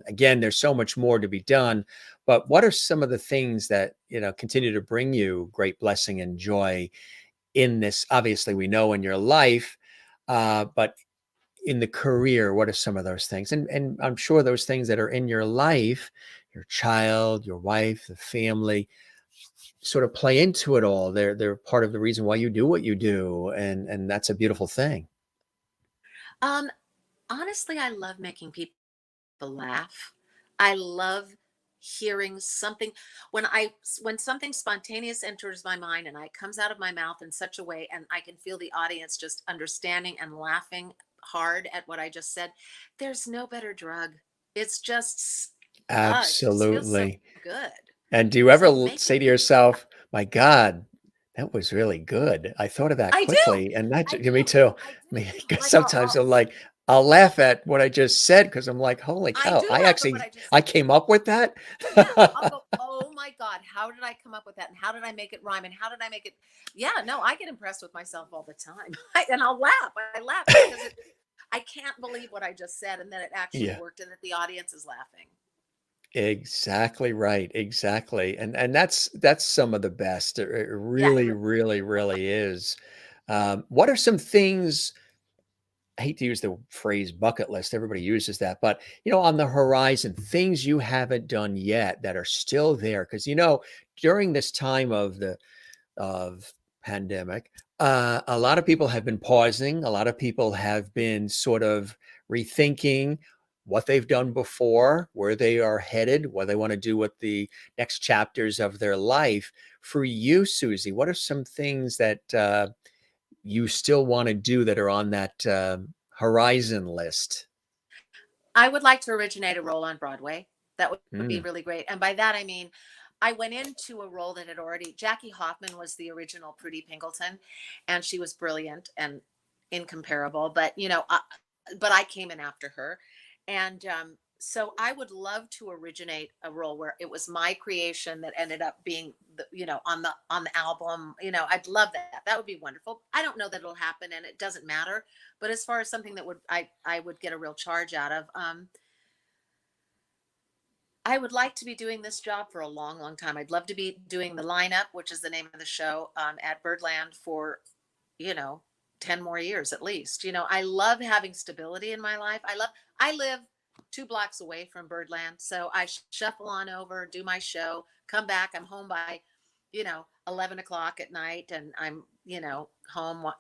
Again, there's so much more to be done, but what are some of the things that, continue to bring you great blessing and joy in this? Obviously, we know in your life, but in the career, what are some of those things? And I'm sure those things that are in your life, your child, your wife, the family, sort of play into it all. They're part of the reason why you do what you do, and that's a beautiful thing. Um, Honestly, I love making people laugh. I love hearing something when something spontaneous enters my mind and it comes out of my mouth in such a way and I can feel the audience just understanding and laughing hard at what I just said. There's no better drug. It's just it just feels so Absolutely. good. And do you ever So making say to yourself, "My God, that was really good. I thought of that I do. quickly." And that, I me do. too. I I mean, do. 'cause Like sometimes I'm like, I'll laugh at what I just said because I'm like, "Holy I cow, do laugh at what I just I said. came up with that." Yeah, I'll go, "Oh my God, how did I come up with that? And how did I make it rhyme? And how did I make it?" Yeah, no, I get impressed with myself all the time. And I'll laugh. I laugh because I can't believe what I just said and that it actually Yeah. worked and that the audience is laughing. Exactly right. Exactly. And that's some of the best. It Yeah, it really, really. really, really is. What are some things? I hate to use the phrase bucket list. Everybody uses that, but on the horizon, things you haven't done yet that are still there. Because during this time of pandemic, a lot of people have been pausing. A lot of people have been sort of rethinking what they've done before, where they are headed, what they want to do with the next chapters of their life. For you, Susie, what are some things that you still want to do that are on that horizon list? I would like to originate a role on Broadway. That would be Mm, really great. And by that, I mean, I went into a role that had already, Jackie Hoffman was the original Prudy Pingleton, and she was brilliant and incomparable. But I came in after her. And so I would love to originate a role where it was my creation that ended up being, on the album. I'd love that. That would be wonderful. I don't know that it'll happen, and it doesn't matter, but as far as something that I would get a real charge out of, I would like to be doing this job for a long, long time. I'd love to be doing the lineup, which is the name of the show, at Birdland for, you know 10 more years at least. I love having stability in my life. I live 2 blocks away from Birdland, so I shuffle on over, do my show, come back. I'm home by 11 o'clock at night, and I'm home.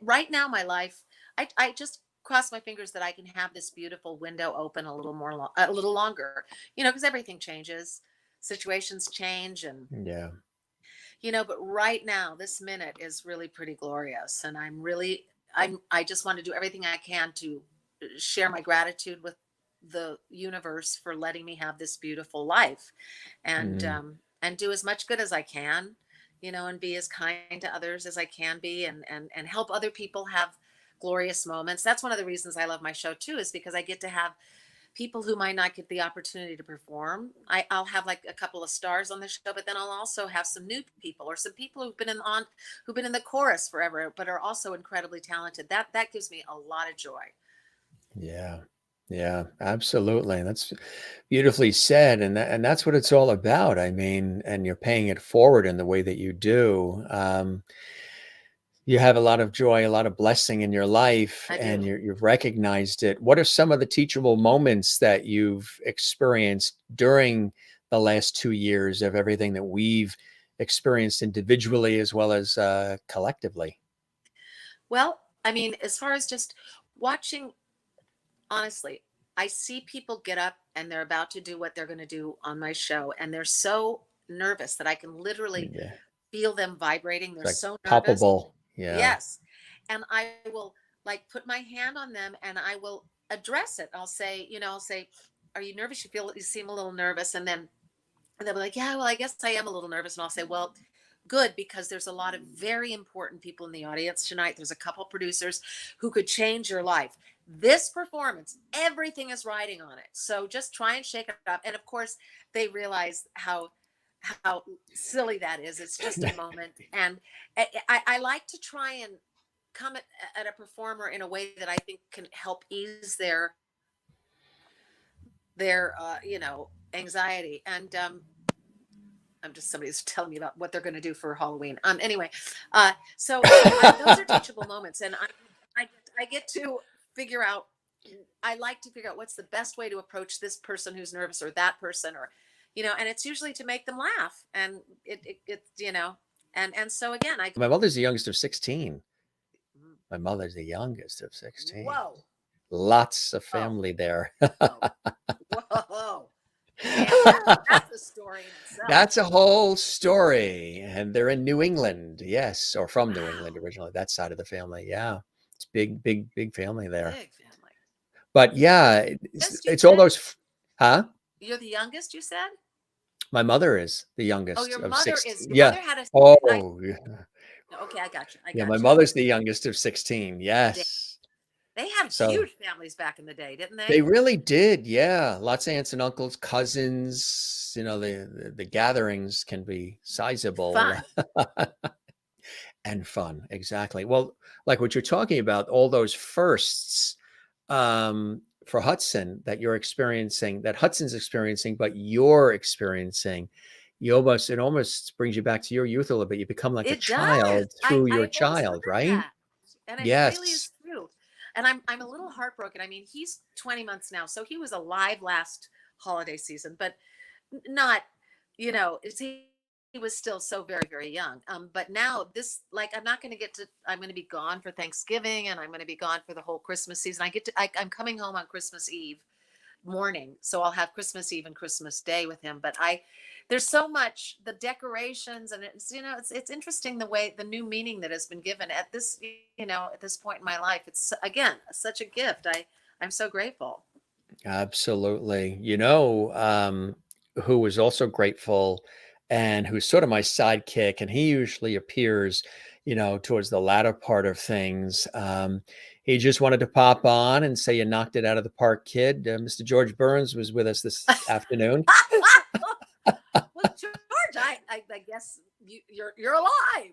Right now my life, I just cross my fingers that I can have this beautiful window open a little a little longer, because everything changes, situations change, and yeah. but right now, this minute is really pretty glorious. And I just want to do everything I can to share my gratitude with the universe for letting me have this beautiful life, and Mm, do as much good as I can, and be as kind to others as I can be, and help other people have glorious moments. That's one of the reasons I love my show too, is because I get to have people who might not get the opportunity to perform. I'll have like a couple of stars on the show, but then I'll also have some new people or some people who've been in the chorus forever, but are also incredibly talented. That gives me a lot of joy. yeah. Yeah, absolutely. That's beautifully said. And that's what it's all about. I mean, and you're paying it forward in the way that you do. You have a lot of joy, a lot of blessing in your life, I and do. you've recognized it. What are some of the teachable moments that you've experienced during the last 2 years of everything that we've experienced individually as well as collectively? Well, I mean, as far as just watching, honestly, I see people get up and they're about to do what they're going to do on my show, and they're so nervous that I can literally Yeah, feel them vibrating. it's They're like so nervous. palpable. Yeah. Yes. And I will like put my hand on them and I will address it. I'll say, "Are you nervous? You seem a little nervous." And they'll be like, "Yeah, well, I guess I am a little nervous." And I'll say, "Well, good, because there's a lot of very important people in the audience tonight. There's a couple producers who could change your life. This performance, everything is riding on it. So just try and shake it up." And of course, they realize how silly that is. It's just a moment. And I like to try and come at a performer in a way that I think can help ease their anxiety. And I'm just somebody's telling me about what they're going to do for Halloween. Anyway, those are teachable moments, and I get to figure out. I like to figure out what's the best way to approach this person who's nervous, or that person, or and it's usually to make them laugh, and and so again, My mother's the youngest of 16. Mm. My mother's the youngest of 16. Whoa, Lots of oh, family there. whoa, whoa, man, that's a story in itself. That's a whole story. And they're in New England. Yes. Or from New England Wow, originally, that side of the family. Yeah. It's big, big, big family there. big family. But yeah, Yes, you it's all said those, huh? you're the youngest. You said. My mother is the Oh, youngest your of mother 16. is. Your Yeah. mother had a. I Oh, yeah. Okay, I got you. I Yeah. My got you. mother's the youngest of 16. Yes. They had So huge families back in the day, didn't they they? really did. Yeah. Lots of aunts and uncles, cousins, the gatherings can be sizable. Fun. And fun. Exactly. Well, like what you're talking about, all those firsts for Hudson that you're experiencing, that Hudson's experiencing, but you're experiencing, it almost brings you back to your youth a little bit. You become like a It does. child through your I've always heard child, right? that. And it really Yes. is true. And I'm a little heartbroken. I mean, he's 20 months now, so he was alive last holiday season, but not, he was still so very, very young. But now this, like, I'm going to be gone for Thanksgiving, and I'm going to be gone for the whole Christmas season. I'm coming home on Christmas Eve morning, so I'll have Christmas Eve and Christmas Day with him. But there's so much, the decorations, and it's interesting the new meaning that has been given at this at this point in my life. It's again such a gift. I'm so grateful. Absolutely. Who was also grateful and who's sort of my sidekick, and he usually appears, towards the latter part of things. He just wanted to pop on and say you knocked it out of the park, kid. Mr. George Burns was with us this afternoon. Well, George, I guess you're alive.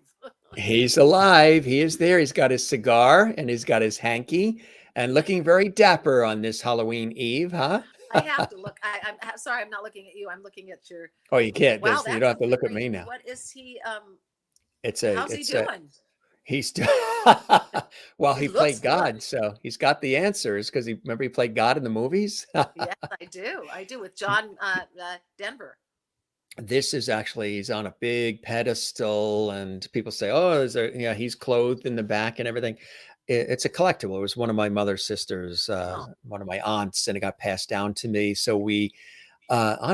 He's alive. He is there. He's got his cigar and he's got his hanky and looking very dapper on this Halloween Eve, huh? I have to look. I'm sorry, I'm not looking at you. I'm looking at your. Oh, you can't. Wow, You that's don't have to look at very. me now. What is he? How's he It's a, doing? He's well, He he looks played good. God, so he's got the answers because he played God in the movies. Yes, I do. I do with John Denver. This is actually he's on a big pedestal, and people say, "Oh, he's clothed in the back and everything." It's a collectible. It was one of my mother's sisters, Oh, one of my aunts, and it got passed down to me. So I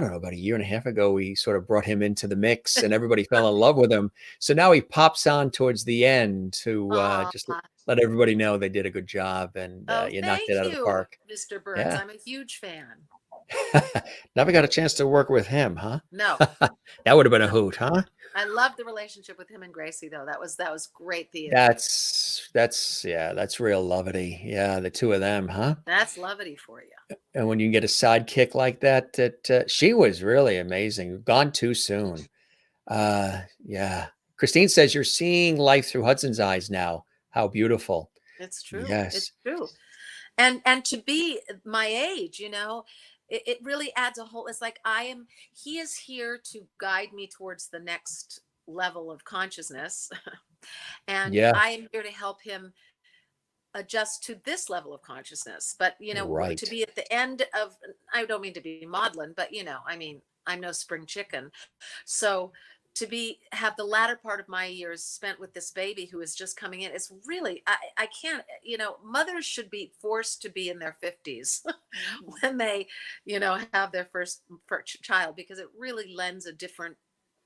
don't know, about a year and a half ago, we sort of brought him into the mix, and everybody fell in love with him. So now he pops on towards the end to oh, just let everybody know they did a good job, and oh! you knocked it Thank out of the you, park. Mr. Burns. Yeah. I'm a huge fan. Never got a chance to work with him, huh? No, That would have been a no. hoot, huh? I love the relationship with him and Gracie, though. That was great theater. That's real lovely. Yeah, the two of them, huh? That's lovely for you. And when you get a sidekick like that, she was really amazing. Gone too soon. Yeah. Christine says you're seeing life through Hudson's eyes now. How beautiful. It's true. It's Yes. true. And to be my age, it really adds a whole. It's like he is here to guide me towards the next level of consciousness, and Yeah. I am here to help him adjust to this level of consciousness. But to Right. be at the end of, I don't mean to be maudlin, but I mean, I'm no spring chicken. So to have the latter part of my years spent with this baby who is just coming in, it's really, I can't, mothers should be forced to be in their 50s when they have their first child, because it really lends a different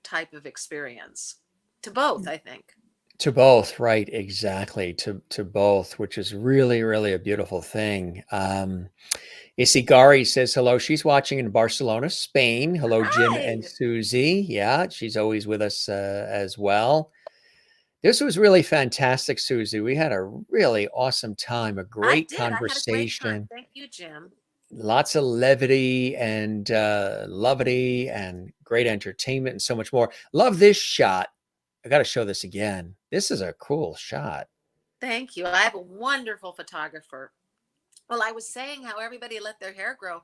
type of experience to both, I think. To both, right? Exactly. To both, which is really, really a beautiful thing. Isigari says hello. She's watching in Barcelona, Spain. Hello, Jim Hi. and Susie. Yeah, she's always with us as well. This was really fantastic, Susie. We had a really awesome time, a great I had a great time. conversation, Thank you, Jim. lots of levity and levity and great entertainment and so much more. Love this shot. I got to show this again. This is a cool shot. Thank you. I have a wonderful photographer. Well, I was saying how everybody let their hair grow.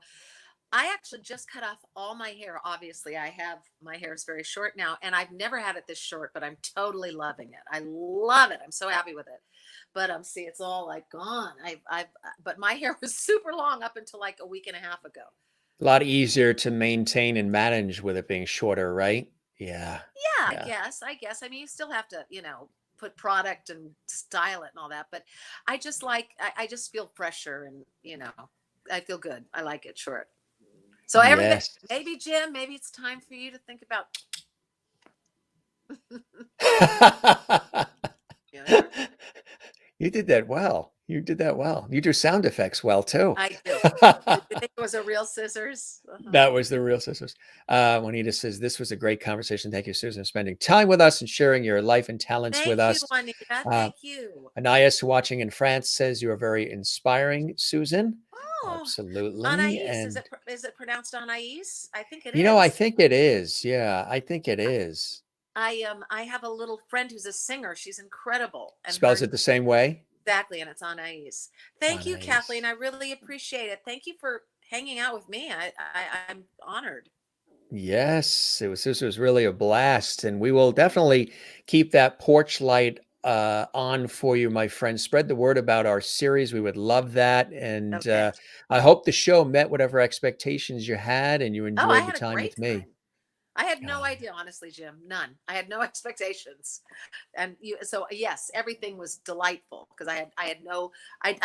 I actually just cut off all my hair. Obviously, I have my hair is very short now, and I've never had it this short, but I'm totally loving it. I love it. I'm so happy with it. But see, it's all like gone. But my hair was super long up until like a week and a half ago. A lot easier to maintain and manage with it being shorter, right? Yeah. Yeah, I Yeah. guess. I guess. I mean, you still have to, put product and style it and all that. But I just I just feel fresher and, I feel good. I like it short. So everybody, Yes. maybe Jim, maybe it's time for you to think about. Yeah, You did that well. You did that well. You do sound effects well too. I do. Did you think it was a real scissors? Uh-huh. That was the real sisters. Juanita says, this was a great conversation. Thank you, Susan, for spending time with us and sharing your life and talents with Thank you, us. Juanita. Uh, Thank you. Anais, watching in France, says you are very inspiring, Susan. Oh, Absolutely. Anais, And, is it pronounced Anais? I think it I is. think it is. Yeah, I think it is. I have a little friend who's a singer. She's incredible, and Spells her it the same way. exactly, and it's Anais. Thank you, Anais. Kathleen. I really appreciate it. Thank you for hanging out with me. I'm honored. Yes, this was really a blast, and we will definitely keep that porch light on for you, my friend. Spread the word about our series. We would love that, and Okay. I hope the show met whatever expectations you had, and you Oh, I enjoyed the had a time great with me. time. I had no Uh, idea, honestly, Jim. None. I had no expectations, and so yes, everything was delightful because I had no. I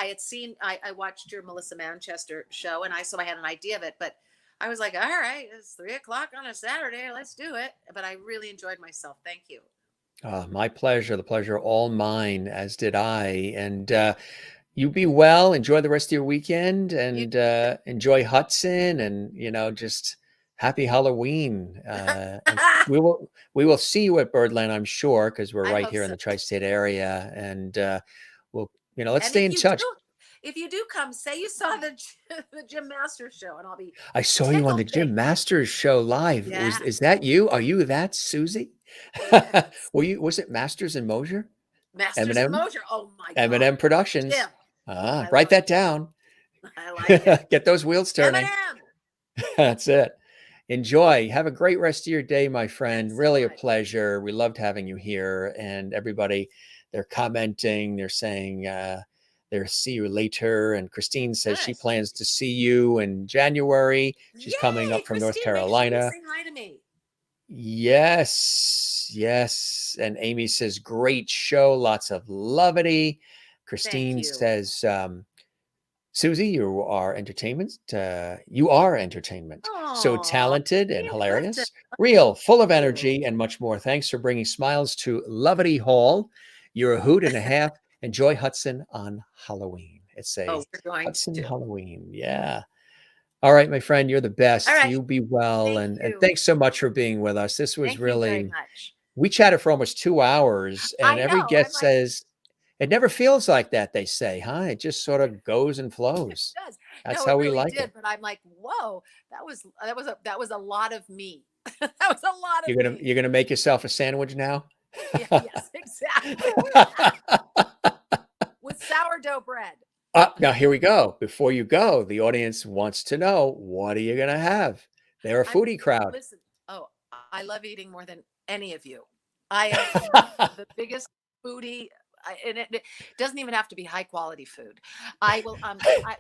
had seen. I watched your Melissa Manchester show, and I had an idea of it, but I was like, all right, it's 3 o'clock on a Saturday. Let's do it. But I really enjoyed myself. Thank you. my pleasure. The pleasure all mine, as did I. And you be well. Enjoy the rest of your weekend, You. and enjoy Hudson, and just happy Halloween. And we will see you at Birdland, I'm sure, because we're I right hope here in so. the tri-state area, and we'll let's And stay in touch. if you do come, say you saw the the Jim Masters show, and I'll be I saw you on the tickled Jim pink. Masters show live. Yeah. Is that you? Are you that Susie? Yes. Was it Masters and Mosher? Masters and M&M? Mosher. Oh my God. M&M Productions. Jim. Ah, I write love that down. I like it. Get those wheels turning. Eminem. That's it. Enjoy. Have a great rest of your day, my Thanks friend. so Really a much. pleasure. We loved having you here. And everybody, they're commenting, they're saying they'll see you later. And Christine says she Good. plans to see you in January. She's coming Yay, up from North Christine, make sure you Carolina. sing hi to me. Yes, yes. And Amy says, great show, lots of levity. Thank Christine you. says, Susie, you are entertainment. You are entertainment. So Oh, talented and Ian Clifton. hilarious, real, full of Thank you. energy, and much more. Thanks for bringing smiles to Levity Hall. You're a hoot and a half. Enjoy Hudson on Halloween. It's Oh, a we're going Hudson to. Halloween. Yeah. All right, my friend, you're the All best. right. You be well, Thank and you. thanks so much for being with us. This was Thank you very really, much. we chatted for almost 2 hours, and I every know. I'm guest like, says, it never feels like that, they say, huh? It just sort of goes and it flows. does. That's No, it how we really like did. it. But I'm like, whoa, that was a lot of me. That was a lot of me. You're gonna make yourself a sandwich now? Yeah, yes, exactly. With sourdough bread. Now here we go. Before you go, the audience wants to know, what are you gonna have? They're a I'm foodie crowd. listen. Oh, I love eating more than any of you. I am the biggest foodie. And it doesn't even have to be high quality food. I will.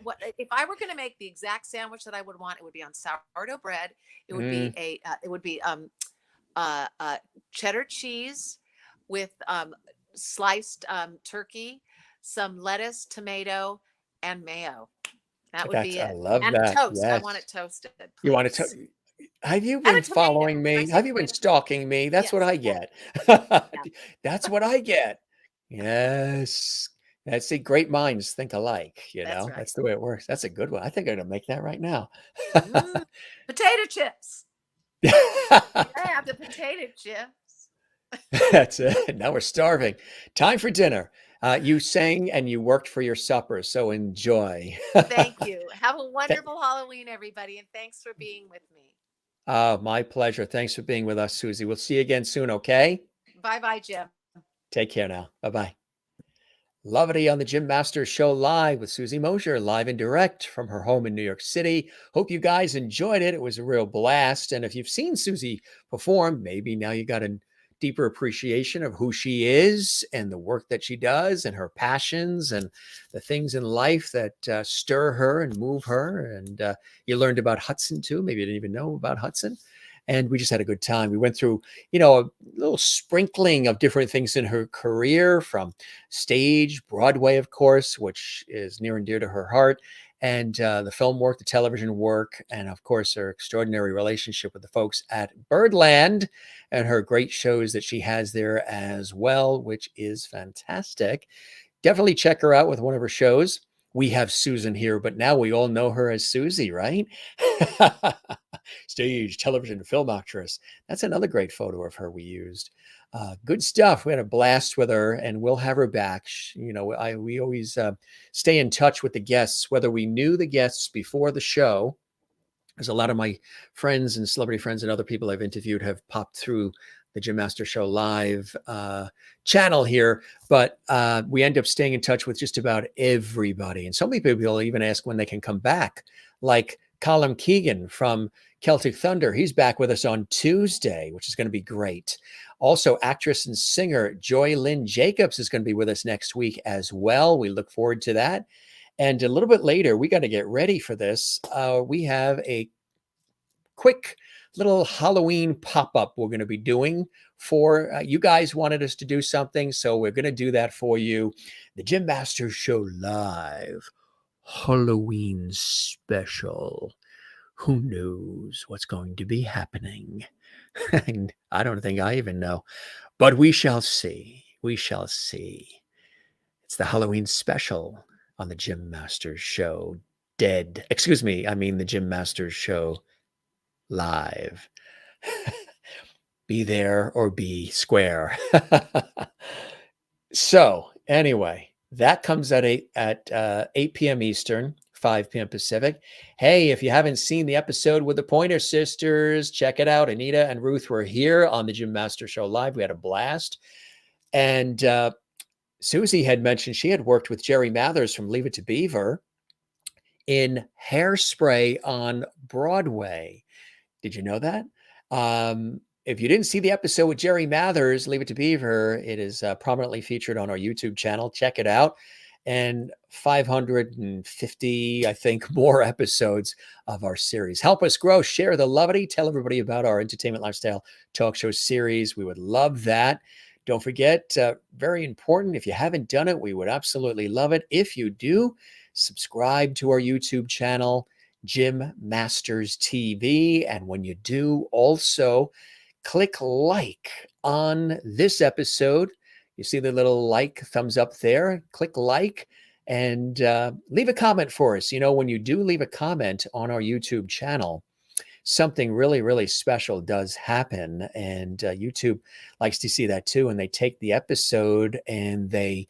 What if I were going to make the exact sandwich that I would want? It would be on sourdough bread. It would be Mm, a. It would be cheddar cheese with sliced turkey, some lettuce, tomato, and mayo. That would be I it. love And that. toast. I want Yes. it toasted, You want to please. have you And been a tomato. following Did I me? say Have you been tomato? stalking me? That's what Yes. I get. Yeah. That's what I get. Yes. That's it. Great minds think alike, That's right. That's the way it works. That's a good one. I think I'm gonna make that right now. Mm, potato chips. I have the potato chips. That's it. Now we're starving. Time for dinner. You sang and you worked for your supper, so enjoy. Thank you. Have a wonderful Halloween, everybody, and thanks for being with me. My pleasure. Thanks for being with us, Susie. We'll see you again soon, okay? Bye bye, Jim. Take care now. Bye bye. Lovely on the Jim Masters Show live with Susie Mosher, live and direct from her home in New York City. Hope you guys enjoyed it. It was a real blast. And if you've seen Susie perform, maybe now you got a deeper appreciation of who she is and the work that she does and her passions and the things in life that stir her and move her. And you learned about Hudson too. Maybe you didn't even know about Hudson. And we just had a good time. We went through, a little sprinkling of different things in her career, from stage, Broadway, of course, which is near and dear to her heart, and the film work, the television work, and of course, her extraordinary relationship with the folks at Birdland and her great shows that she has there as well, which is fantastic. Definitely check her out with one of her shows. We have Susan here, but now we all know her as Susie, right? Stage, television, film actress. That's another great photo of her we used. Good stuff. We had a blast with her, and we'll have her back. We always stay in touch with the guests, whether we knew the guests before the show. There's a lot of my friends and celebrity friends and other people I've interviewed have popped through the Jim Master Show live channel here, but we end up staying in touch with just about everybody. And so many people even ask when they can come back, like Colin Keegan from Celtic Thunder. He's back with us on Tuesday, which is going to be great. Also, actress and singer Joy Lynn Jacobs is going to be with us next week as well. We look forward to that. And a little bit later, we got to get ready for this. We have a quick little Halloween pop-up we're going to be doing for you guys wanted us to do something, so we're going to do that for you. The Jim Masters Show Live Halloween special. Who knows what's going to be happening? And I don't think I even know, but we shall see. We shall see. It's the Halloween special on the Jim Masters Show the Jim Masters Show Live. Be there or be square. So anyway, that comes at 8 p.m. Eastern, 5 p.m. Pacific. Hey, if you haven't seen the episode with the Pointer Sisters, check it out. Anita and Ruth were here on the Jim Master Show Live. We had a blast. And Susie had mentioned she had worked with Jerry Mathers from Leave It to Beaver in Hairspray on Broadway. Did you know that? If you didn't see the episode with Jerry Mathers, Leave It to Beaver, it is prominently featured on our YouTube channel. Check it out. And 550, I think, more episodes of our series. Help us grow. Share the lovity. Tell everybody about our entertainment lifestyle talk show series. We would love that. Don't forget, very important, if you haven't done it, we would absolutely love it. If you do, subscribe to our YouTube channel, Jim Masters TV. And when you do, also click like on this episode. You see the little like thumbs up there. Click like and leave a comment for us. When you do leave a comment on our YouTube channel, something really, really special does happen. And YouTube likes to see that too. And they take the episode and they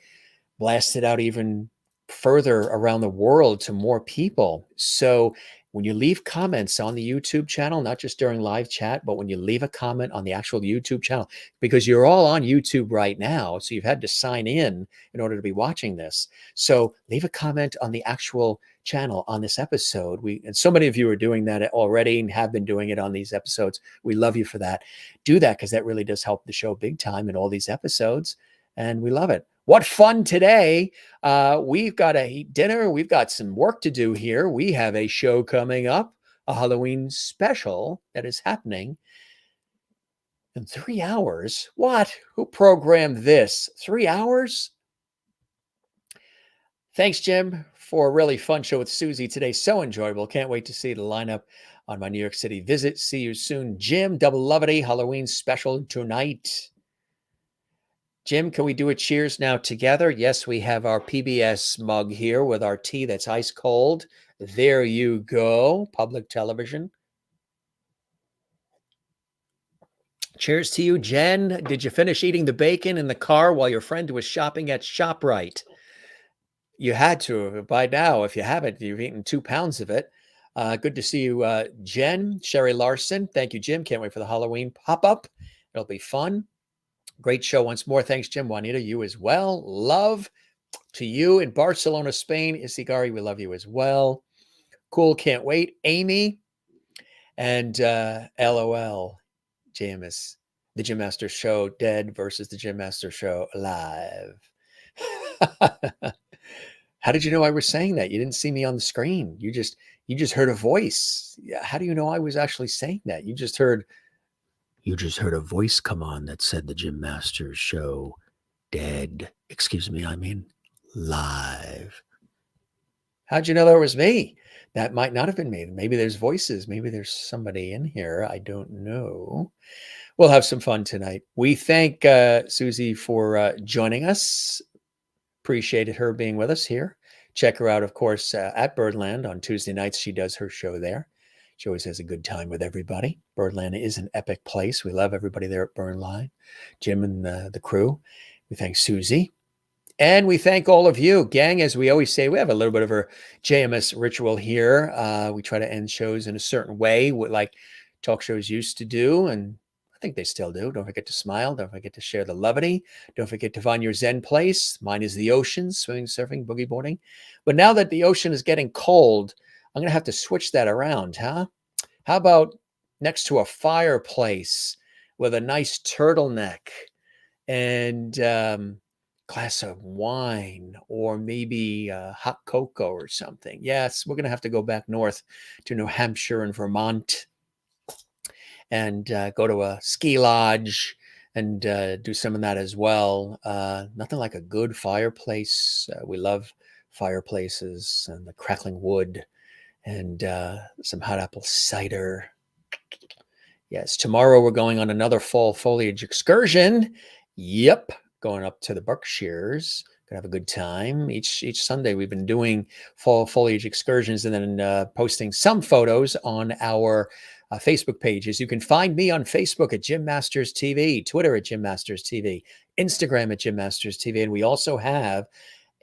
blast it out even further around the world to more people. So when you leave comments on the YouTube channel, not just during live chat, but when you leave a comment on the actual YouTube channel, because you're all on YouTube right now, so you've had to sign in order to be watching this. So leave a comment on the actual channel on this episode. And so many of you are doing that already and have been doing it on these episodes. We love you for that. Do that, because that really does help the show big time in all these episodes. And we love it. What fun today. We've got to eat dinner. We've got some work to do here. We have a show coming up, a Halloween special that is happening in 3 hours. What? Who programmed this? 3 hours? Thanks, Jim, for a really fun show with Susie today. So enjoyable. Can't wait to see the lineup on my New York City visit. See you soon. Jim, Double Lovity, Halloween special tonight. Jim, can we do a cheers now together? Yes, we have our PBS mug here with our tea that's ice cold. There you go. Public television. Cheers to you, Jen. Did you finish eating the bacon in the car while your friend was shopping at ShopRite? You had to by now. If you haven't, you've eaten 2 pounds of it. Good to see you, Jen. Sherry Larson. Thank you, Jim. Can't wait for the Halloween pop-up. It'll be fun. Great show once more. Thanks, Jim. Juanita, you as well. Love. To you in Barcelona, Spain, Isigari, we love you as well. Cool, can't wait. Amy and LOL, JMS, the Gym Master Show dead versus the Gym Master Show alive. How did you know I was saying that? You didn't see me on the screen. You just heard a voice. How do you know I was actually saying that? You just heard a voice come on that said the Gym Master Show dead. Excuse me, I mean live. How'd you know that was me? That might not have been me. Maybe there's voices. Maybe there's somebody in here. I don't know. We'll have some fun tonight. We thank Susie for joining us. Appreciated her being with us here. Check her out, of course, at Birdland on Tuesday nights. She does her show there. She always has a good time with everybody. Birdland is an epic place. We love everybody there at Birdland, Jim and the crew. We thank Susie. And we thank all of you, gang. As we always say, we have a little bit of our JMS ritual here. We try to end shows in a certain way, like talk shows used to do. And I think they still do. Don't forget to smile. Don't forget to share the levity. Don't forget to find your Zen place. Mine is the ocean, swimming, surfing, boogie boarding. But now that the ocean is getting cold, I'm going to have to switch that around, huh? How about next to a fireplace with a nice turtleneck and glass of wine, or maybe hot cocoa or something? Yes, we're going to have to go back north to New Hampshire and Vermont and go to a ski lodge and do some of that as well. Nothing like a good fireplace. We love fireplaces and the crackling wood and some hot apple cider. Yes, tomorrow we're going on another fall foliage excursion. Yep, going up to the Berkshires. Gonna have a good time. Each Sunday we've been doing fall foliage excursions and then posting some photos on our Facebook pages. You can find me on Facebook at Jim Masters TV, Twitter at Jim Masters TV, Instagram at Jim Masters TV, and we also have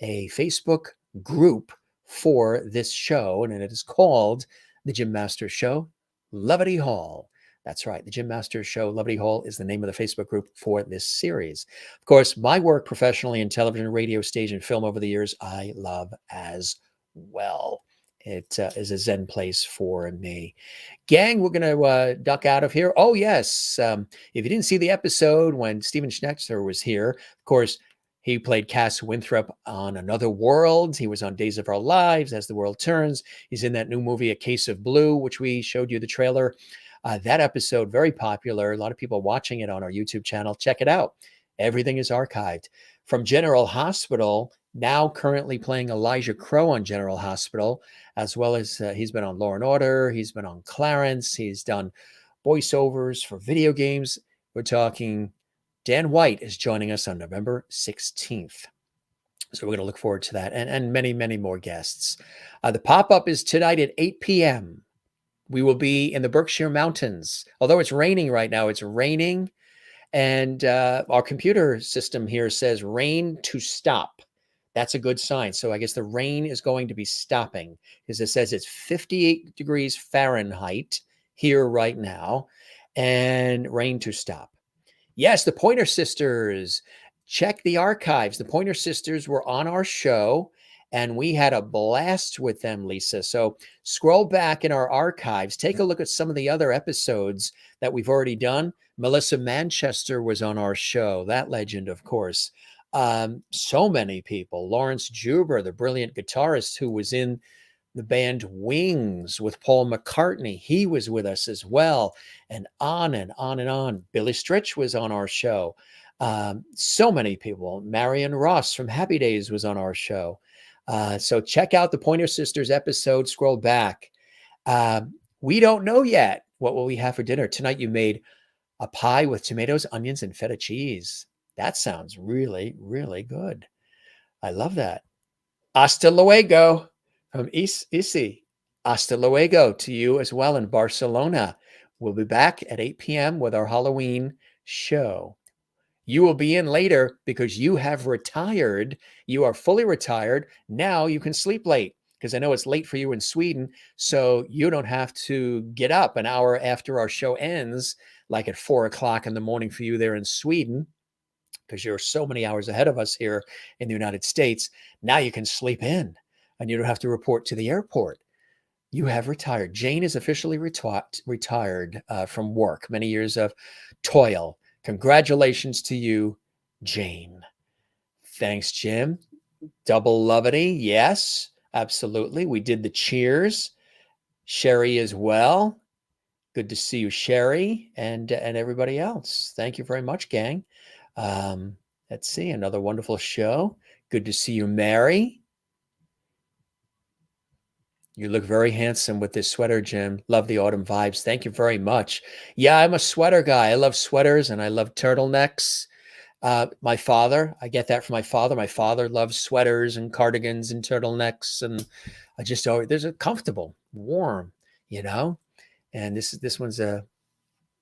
a Facebook group for this show, and it is called The Jim Masters Show, Levity Hall. That's right. The Jim Masters Show, Levity Hall is the name of the Facebook group for this series. Of course, my work professionally in television, radio, stage, and film over the years, I love as well. It is a Zen place for me. Gang, we're going to duck out of here. Oh, yes. If you didn't see the episode when Steven Schnetzler was here, of course, he played Cass Winthrop on Another World. He was on Days of Our Lives, As the World Turns. He's in that new movie, A Case of Blue, which we showed you the trailer. That episode, very popular. A lot of people watching it on our YouTube channel. Check it out. Everything is archived. From General Hospital, now currently playing Elijah Crow on General Hospital, as well as he's been on Law and Order. He's been on Clarence. He's done voiceovers for video games. We're talking Dan White is joining us on November 16th. So we're going to look forward to that and many, many more guests. The pop-up is tonight at 8 p.m. We will be in the Berkshire Mountains. Although it's raining right now, it's raining. And our computer system here says rain to stop. That's a good sign. So I guess the rain is going to be stopping because it says it's 58 degrees Fahrenheit here right now and rain to stop. Yes, the Pointer Sisters. Check the archives. The Pointer Sisters were on our show and we had a blast with them, Lisa. So scroll back in our archives. Take a look at some of the other episodes that we've already done. Melissa Manchester was on our show. That legend, of course. So many people. Lawrence Juber, the brilliant guitarist who was in the band Wings with Paul McCartney. He was with us as well. And on and on and on. Billy Stritch was on our show. So many people. Marion Ross from Happy Days was on our show. So check out the Pointer Sisters episode. Scroll back. We don't know yet. What will we have for dinner? Tonight you made a pie with tomatoes, onions, and feta cheese. That sounds really, really good. I love that. Hasta luego from Isi. Hasta luego to you as well in Barcelona. We'll be back at 8 p.m. with our Halloween show. You will be in later because you have retired. You are fully retired. Now you can sleep late because I know it's late for you in Sweden. So you don't have to get up an hour after our show ends, like at 4 o'clock in the morning for you there in Sweden. because you're so many hours ahead of us here in the United States. Now you can sleep in and you don't have to report to the airport. You have retired. Jane is officially retired from work. Many years of toil. Congratulations to you, Jane. Thanks, Jim. Double Lovity. Yes, absolutely. We did the cheers. Sherry as well. Good to see you, Sherry, and everybody else. Thank you very much, gang. Let's see, another wonderful show. Good to see you, Mary. You look very handsome with this sweater, Jim. Love the autumn vibes. Thank you very much. Yeah, I'm a sweater guy. I love sweaters and I love turtlenecks. My father, I get that from my father. My father loves sweaters and cardigans and turtlenecks, and I just always, there's a comfortable, warm, you know. And this one's a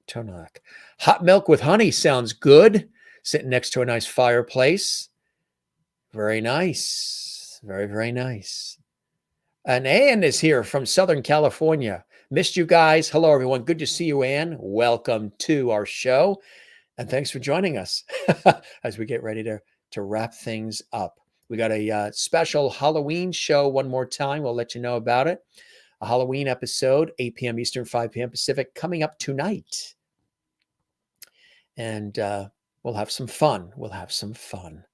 turtleneck. Hot milk with honey sounds good. Sitting next to a nice fireplace. Very nice. Very, very nice. And Ann is here from Southern California. Missed you guys. Hello, everyone. Good to see you, Ann. Welcome to our show. And thanks for joining us as we get ready to wrap things up. We got a special Halloween show one more time. We'll let you know about it. A Halloween episode, 8 p.m. Eastern, 5 p.m. Pacific, coming up tonight. And we'll have some fun. We'll have some fun.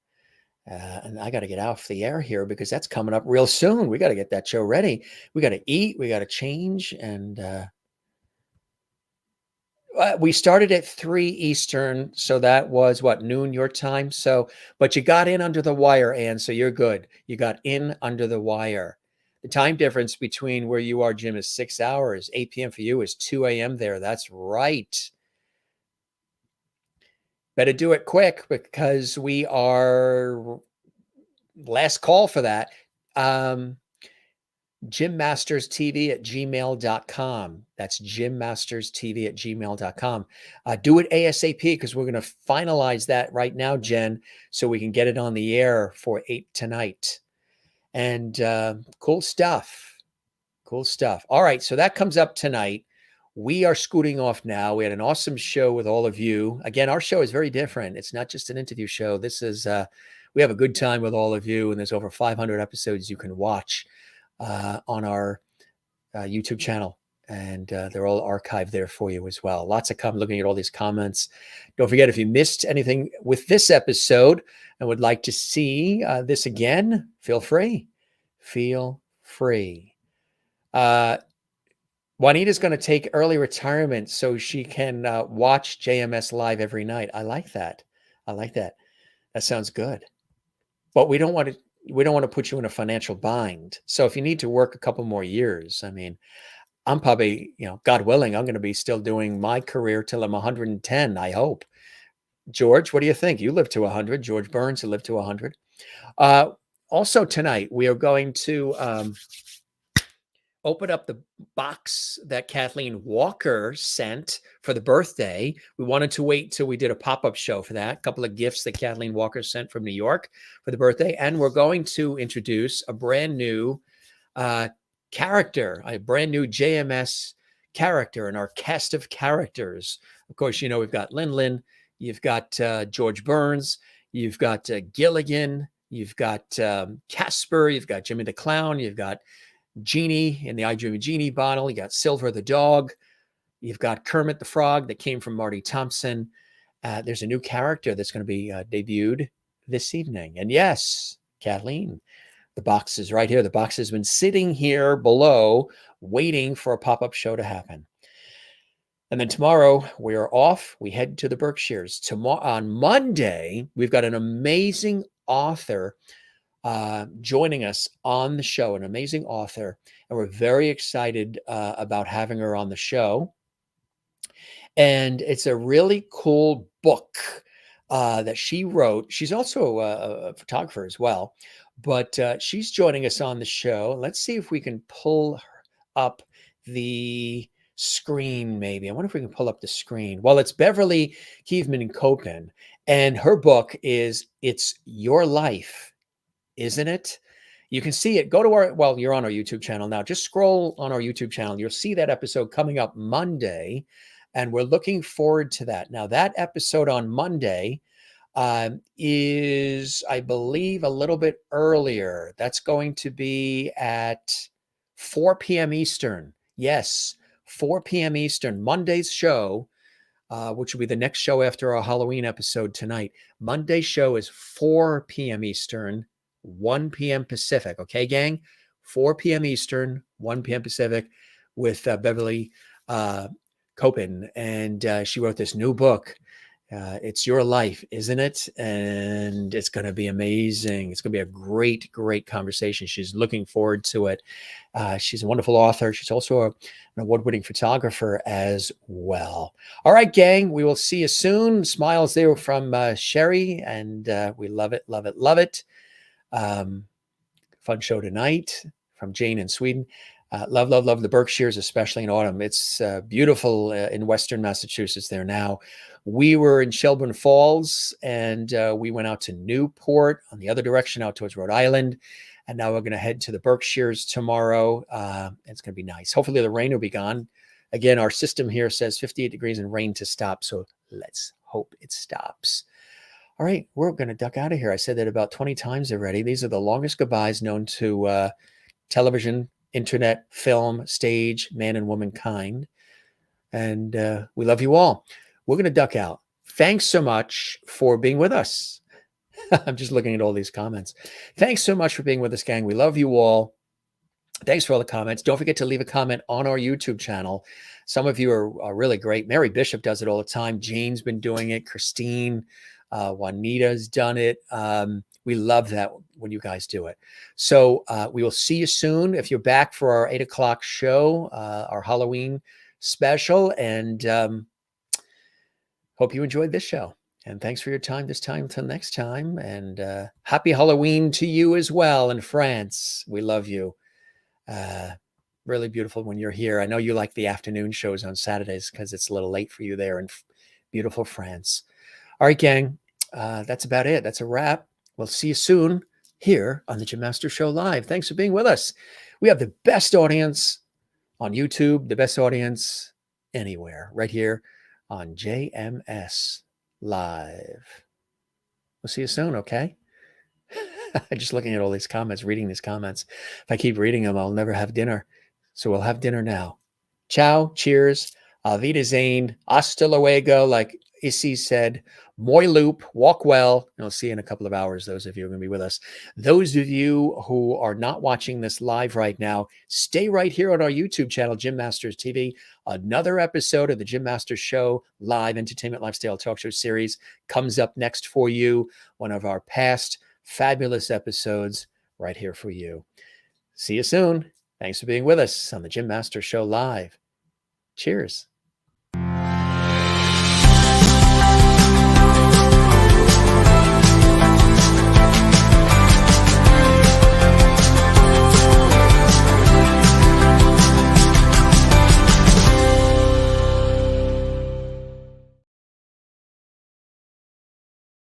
And I got to get off the air here because that's coming up real soon. We got to get that show ready. We got to eat. We got to change. And we started at 3 Eastern. So that was what, noon your time? So, but you got in under the wire, Ann. So you're good. You got in under the wire. The time difference between where you are, Jim, is 6 hours. 8 p.m. for you is 2 a.m. there. That's right. Better do it quick because we are last call for that. JimMastersTV@gmail.com. That's JimMastersTV@gmail.com. Do it ASAP because we're going to finalize that right now, Jen, so we can get it on the air for 8 tonight. And cool stuff. Cool stuff. All right. So that comes up tonight. We are scooting off now. We had an awesome show with all of you. Again, our show is very different. It's not just an interview show. This is, we have a good time with all of you, and there's over 500 episodes you can watch on our YouTube channel. And they're all archived there for you as well. Lots of looking at all these comments. Don't forget, if you missed anything with this episode and would like to see this again, feel free. Feel free. Juanita's going to take early retirement so she can watch JMS live every night. I like that. I like that. That sounds good. But we don't want to put you in a financial bind. So if you need to work a couple more years, I mean, I'm probably, God willing, I'm going to be still doing my career till I'm 110, I hope. George, what do you think? You live to 100. George Burns, who lived to 100. Also tonight, we are going to open up the box that Kathleen Walker sent for the birthday. We wanted to wait till we did a pop-up show for that. A couple of gifts that Kathleen Walker sent from New York for the birthday. And we're going to introduce a brand new character, a brand new JMS character in our cast of characters. Of course, we've got Lin, you've got George Burns, you've got Gilligan, you've got Casper, you've got Jimmy the Clown, you've got Genie in the I Dream of Genie bottle. You got Silver the dog. You've got Kermit the Frog that came from Marty Thompson. There's a new character that's going to be debuted this evening. And yes, Kathleen, the box is right here. The box has been sitting here below waiting for a pop-up show to happen. And then tomorrow we are off. We head to the Berkshires. Tomorrow on Monday, we've got an amazing author joining us on the show, an amazing author, and we're very excited about having her on the show. And it's a really cool book that she wrote. She's also a photographer as well, but she's joining us on the show. Let's see if we can pull up the screen, maybe. I wonder if we can pull up the screen. Well, it's Beverly Keeveman Copen, and her book is It's Your Life, Isn't It? You can see it. Go to you're on our YouTube channel now. Just scroll on our YouTube channel. You'll see that episode coming up Monday, and we're looking forward to that. Now, that episode on Monday, is, I believe, a little bit earlier. That's going to be at 4 p.m. Eastern. Yes, 4 p.m. Eastern. Monday's show, which will be the next show after our Halloween episode tonight. Monday's show is 4 p.m. Eastern, 1 p.m. Pacific. Okay, gang? 4 p.m. Eastern, 1 p.m. Pacific, with Beverly Copen. And she wrote this new book. It's Your Life, isn't it? And it's going to be amazing. It's going to be a great, great conversation. She's looking forward to it. She's a wonderful author. She's also an award-winning photographer as well. All right, gang, we will see you soon. Smiles there from Sherry, and we love it, love it, love it. Fun show tonight from Jane in Sweden. Love, love, love the Berkshires, especially in autumn. It's beautiful in Western Massachusetts there now. We were in Shelburne Falls, and we went out to Newport on the other direction, out towards Rhode Island. And now we're going to head to the Berkshires tomorrow. It's going to be nice. Hopefully the rain will be gone. Again, our system here says 58 degrees and rain to stop. So let's hope it stops. All right, we're going to duck out of here. I said that about 20 times already. These are the longest goodbyes known to television, internet, film, stage, man and womankind. And we love you all. We're going to duck out. Thanks so much for being with us. I'm just looking at all these comments. Thanks so much for being with us, gang. We love you all. Thanks for all the comments. Don't forget to leave a comment on our YouTube channel. Some of you are really great. Mary Bishop does it all the time. Jane's been doing it. Christine, Juanita's done it. We love that when you guys do it. So we will see you soon. If you're back for our 8 o'clock show, our Halloween special, and hope you enjoyed this show. And thanks for your time this time till next time. And happy Halloween to you as well in France. We love you. Really beautiful when you're here. I know you like the afternoon shows on Saturdays because it's a little late for you there in beautiful France. All right, gang. That's about it. That's a wrap. We'll see you soon here on the Jim Master Show Live. Thanks for being with us. We have the best audience on YouTube, the best audience anywhere, right here on JMS Live. We'll see you soon, okay? Just looking at all these comments, reading these comments. If I keep reading them, I'll never have dinner. So we'll have dinner now. Ciao, cheers, auf Wiedersehen, hasta luego, like Issy said, moi loop, walk well. And I'll see you in a couple of hours, those of you who are going to be with us. Those of you who are not watching this live right now, stay right here on our YouTube channel, Jim Masters TV. Another episode of the Jim Masters Show live entertainment lifestyle talk show series comes up next for you. One of our past fabulous episodes right here for you. See you soon. Thanks for being with us on the Jim Masters Show Live. Cheers.